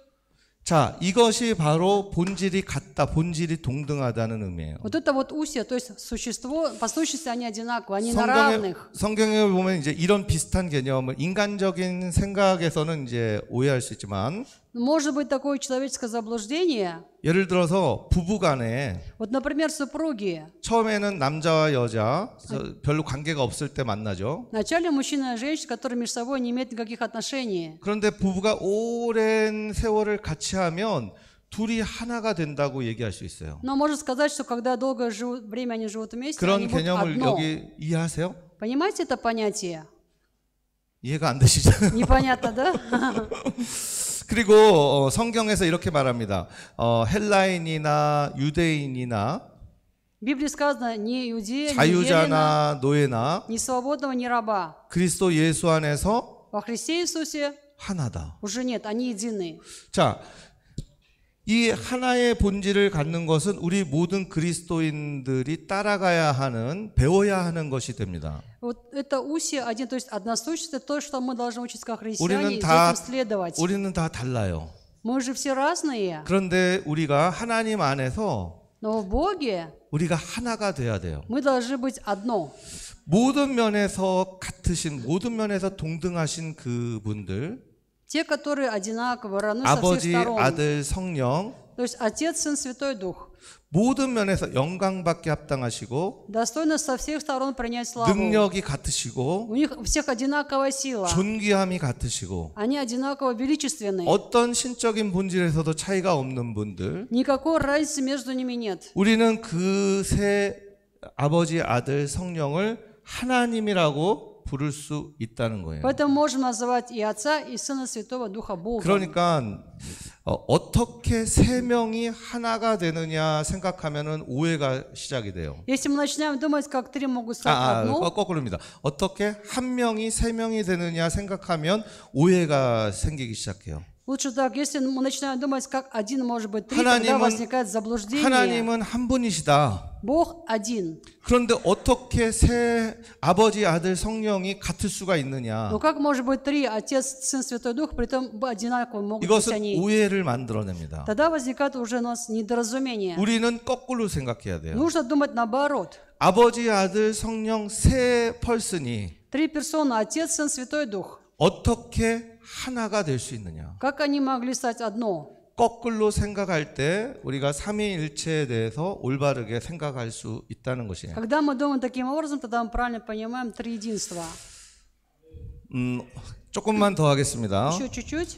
자, 이것이 바로 본질이 같다, 본질이 동등하다는 의미예요. Вот это вот усия, то есть существо, по сущности они одинаковы, они на равных. 성경에 보면 이제 이런 비슷한 개념을 인간적인 생각에서는 이제 오해할 수 있지만, Может быть такое человеческое заблуждение. 예를 들어서 부부간에 Вот, например, супруги. 처음에는 남자와 여자 별로 관계가 없을 때 만나죠. Вначале мужчина и женщина, которые между собой не имеют никаких отношений. 그런데 부부가 오랜 세월을 같이 하면 둘이 하나가 된다고 얘기할 수 있어요. Но можно сказать, что когда долгое время они живут вместе, 그런 они будут 개념을 одно. 여기 이해하세요? Понимаете это понятие? 이해가 안 되시죠? Непонятно, да? 그리고 성경에서 이렇게 말합니다. 헬라인이나 유대인이나 В Библии сказано, ни иудея, ни еленина, 자유자나 노예나 ни свободного, ни раба. 그리스도 예수 안에서 Во Христе Иисусе 하나다. уже нет, они едины. 자, 이 하나의 본질을 갖는 것은 우리 모든 그리스도인들이 따라가야 하는, 배워야 하는 것이 됩니다. Вот это усия один, то есть одна сущность, это то, что мы должны учиться как христиане, 우리는 и 다, за этим следовать. 우리는 다 달라요. Мы же все разные, 그런데 우리가 하나님 안에서 но в Боге 우리가 하나가 돼야 돼요. мы должны быть одно. 모든 면에서 같으신, 모든 면에서 동등하신 그분들, Те, которые одинаково равны со всех 아버지, сторон. 아들, 성령, То есть Отец, Сын, Святой Дух. 모든 면에서 영광받게 합당하시고 Достойны со всех сторон принять славу. 능력이 같으시고 У них у всех одинаковая сила. 존귀함이 같으시고 Они одинаково величественны. 어떤 신적인 본질에서도 차이가 없는 분들, Никакой разницы между ними нет. 우리는 그 세 아버지, 아들, 성령을 하나님이라고 부를 수 있다는 거예요. Поэтому можем называть и Отца, и Сына Святого Духа Богом. 그러니까 어떻게 세 명이 하나가 되느냐 생각하면은 오해가 시작이 돼요. Если мы начинаем думать, как три могут стать одно, 거꾸로입니다. 어떻게 한 명이 세 명이 되느냐 생각하면 오해가 생기기 시작해요. лучше так, если мы начинаем думать, как один может быть три, 하나님은- тогда возникает заблуждение. 하나님은 한 분이시다. Бог один. 그런데 어떻게 세 아버지, 아들, 성령이 같을 수가 있느냐? Но как может быть три, Отец, Сын, Святой Дух, при этом одинаково могут быть 이것은 они? 오해를 만들어냅니다. Тогда возникает уже у нас недоразумение. 우리는 거꾸로 생각해야 돼요. Нужно думать наоборот. 아버지, 아들, 성령 세 펄슨이 Три персоны, Отец, Сын, Святой Дух. 어떻게 하나가 될 수 있느냐? Как они могли стать одно? 거꾸로 생각할 때 우리가 삼위일체에 대해서 올바르게 생각할 수 있다는 것이에요. Когда мы думаем таким образом, тогда мы правильно понимаем триединство. 조금만 더 하겠습니다. Еще чуть-чуть.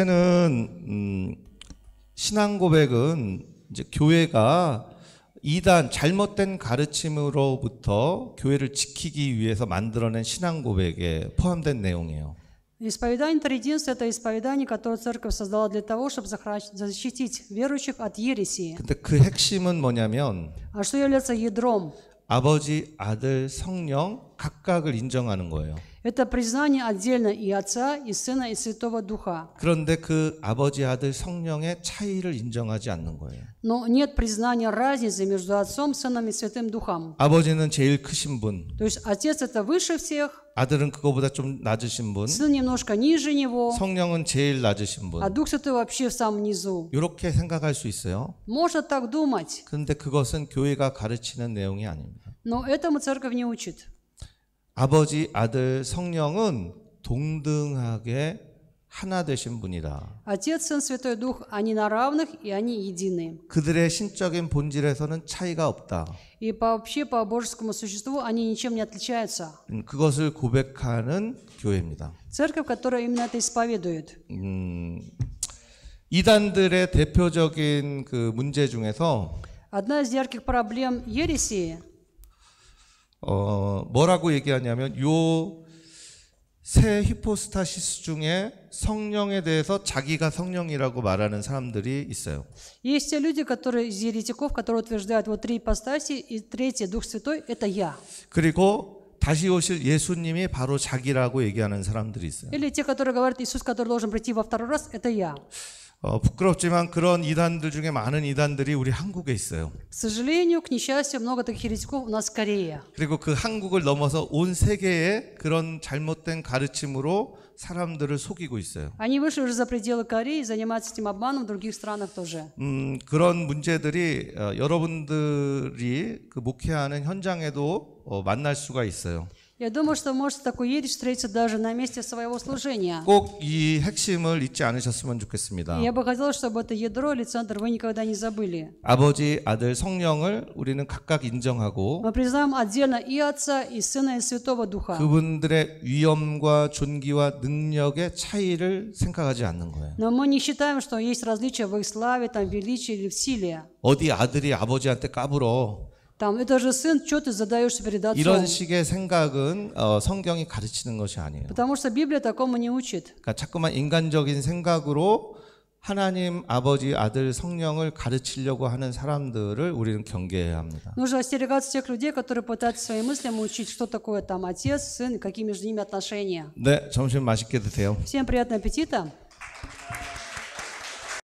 삼위일체는 신앙 고백은 이제 교회가 이단 잘못된 가르침으로부터 교회를 지키기 위해서 만들어낸 신앙 고백에 포함된 내용이에요. Исповедание триединства – это исповедание, которое церковь создала для того, чтобы защитить верующих от ереси. 근데 그 핵심은 뭐냐면 А что является ядром? 아버지, 아들, 성령 각각을 인정하는 거예요. Это признание отдельно и Отца, и Сына, и Святого Духа. 그런데 그 아버지, 아들, 성령의 차이를 인정하지 않는 거예요. Но нет признания разницы между Отцом, Сыном и Святым Духом. 아버지는 제일 크신 분, То есть Отец – это выше всех, 아들은 그거보다 좀 낮으신 분, Сын немножко ниже него, 성령은 제일 낮으신 분. а Дух Святой вообще в самом низу. 이렇게 생각할 수 있어요. Можно так думать, 그런데 그것은 교회가 가르치는 내용이 아닙니다. но этому церковь не учит. 아버지, 아들, 성령은 동등하게 하나 되신 분이다. Отец, Сын, Святой Дух, они на равных, и они едины. 그들의 신적인 본질에서는 차이가 없다. И вообще по божескому существу они ничем не отличаются. 그것을 고백하는 교회입니다. Церковь, которая именно это исповедует. 이단들의 대표적인 그 문제 중에서 Одна из ярких проблем ереси, 뭐라고 얘기하냐면 요 세 히포스타시스 중에 성령에 대해서 자기가 성령이라고 말하는 사람들이 있어요. есть те люди, которые из еретиков, которые утверждают вот три ипостаси, и третий Дух Святой – это я. 그리고 다시 오실 예수님이 바로 자기라고 얘기하는 사람들이 있어요. Или те, которые говорят, Иисус, который должен прийти во второй раз, это я. 부끄럽지만 그런 이단들 중에 많은 이단들이 우리 한국에 있어요. К сожалению, к несчастью, много таких еретиков у нас в Корее. 그리고 그 한국을 넘어서 온 세계에 그런 잘못된 가르침으로 사람들을 속이고 있어요. Они вышли уже за пределы Кореи и занимаются этим обманом в других странах тоже. 그런 문제들이 여러분들이 그 목회하는 현장에도 만날 수가 있어요. Я думаю, что может такой ересь встретиться даже на месте своего служения. 꼭 이 핵심을 잊지 않으셨으면 좋겠습니다. И я бы хотела, чтобы это ядро или центр вы никогда не забыли. 아버지, 아들, 성령을 우리는 각각 인정하고 Мы признаем отдельно и Отца, и Сына, и Святого Духа. 그분들의 위엄과 존귀와 능력의 차이를 생각하지 않는 거예요. Но мы не считаем, что есть различия в их славе, там, величии или в силе. 어디 아들이 아버지한테 까불어 Там, это же сын, что ты задаешься перед отцом? 이런 식의 생각은 성경이 가르치는 것이 아니에요. Потому что Библия такому не учит. 그러니까 자꾸만 인간적인 생각으로 하나님 아버지 아들 성령을 가르치려고 하는 사람들을 우리는 경계해야 합니다. Нужно остерегаться тех людей, которые пытаются своими мыслями учить, что такое там отец, сын, какие между ними отношения. 네, 점심 맛있게 드세요. Всем приятного аппетита!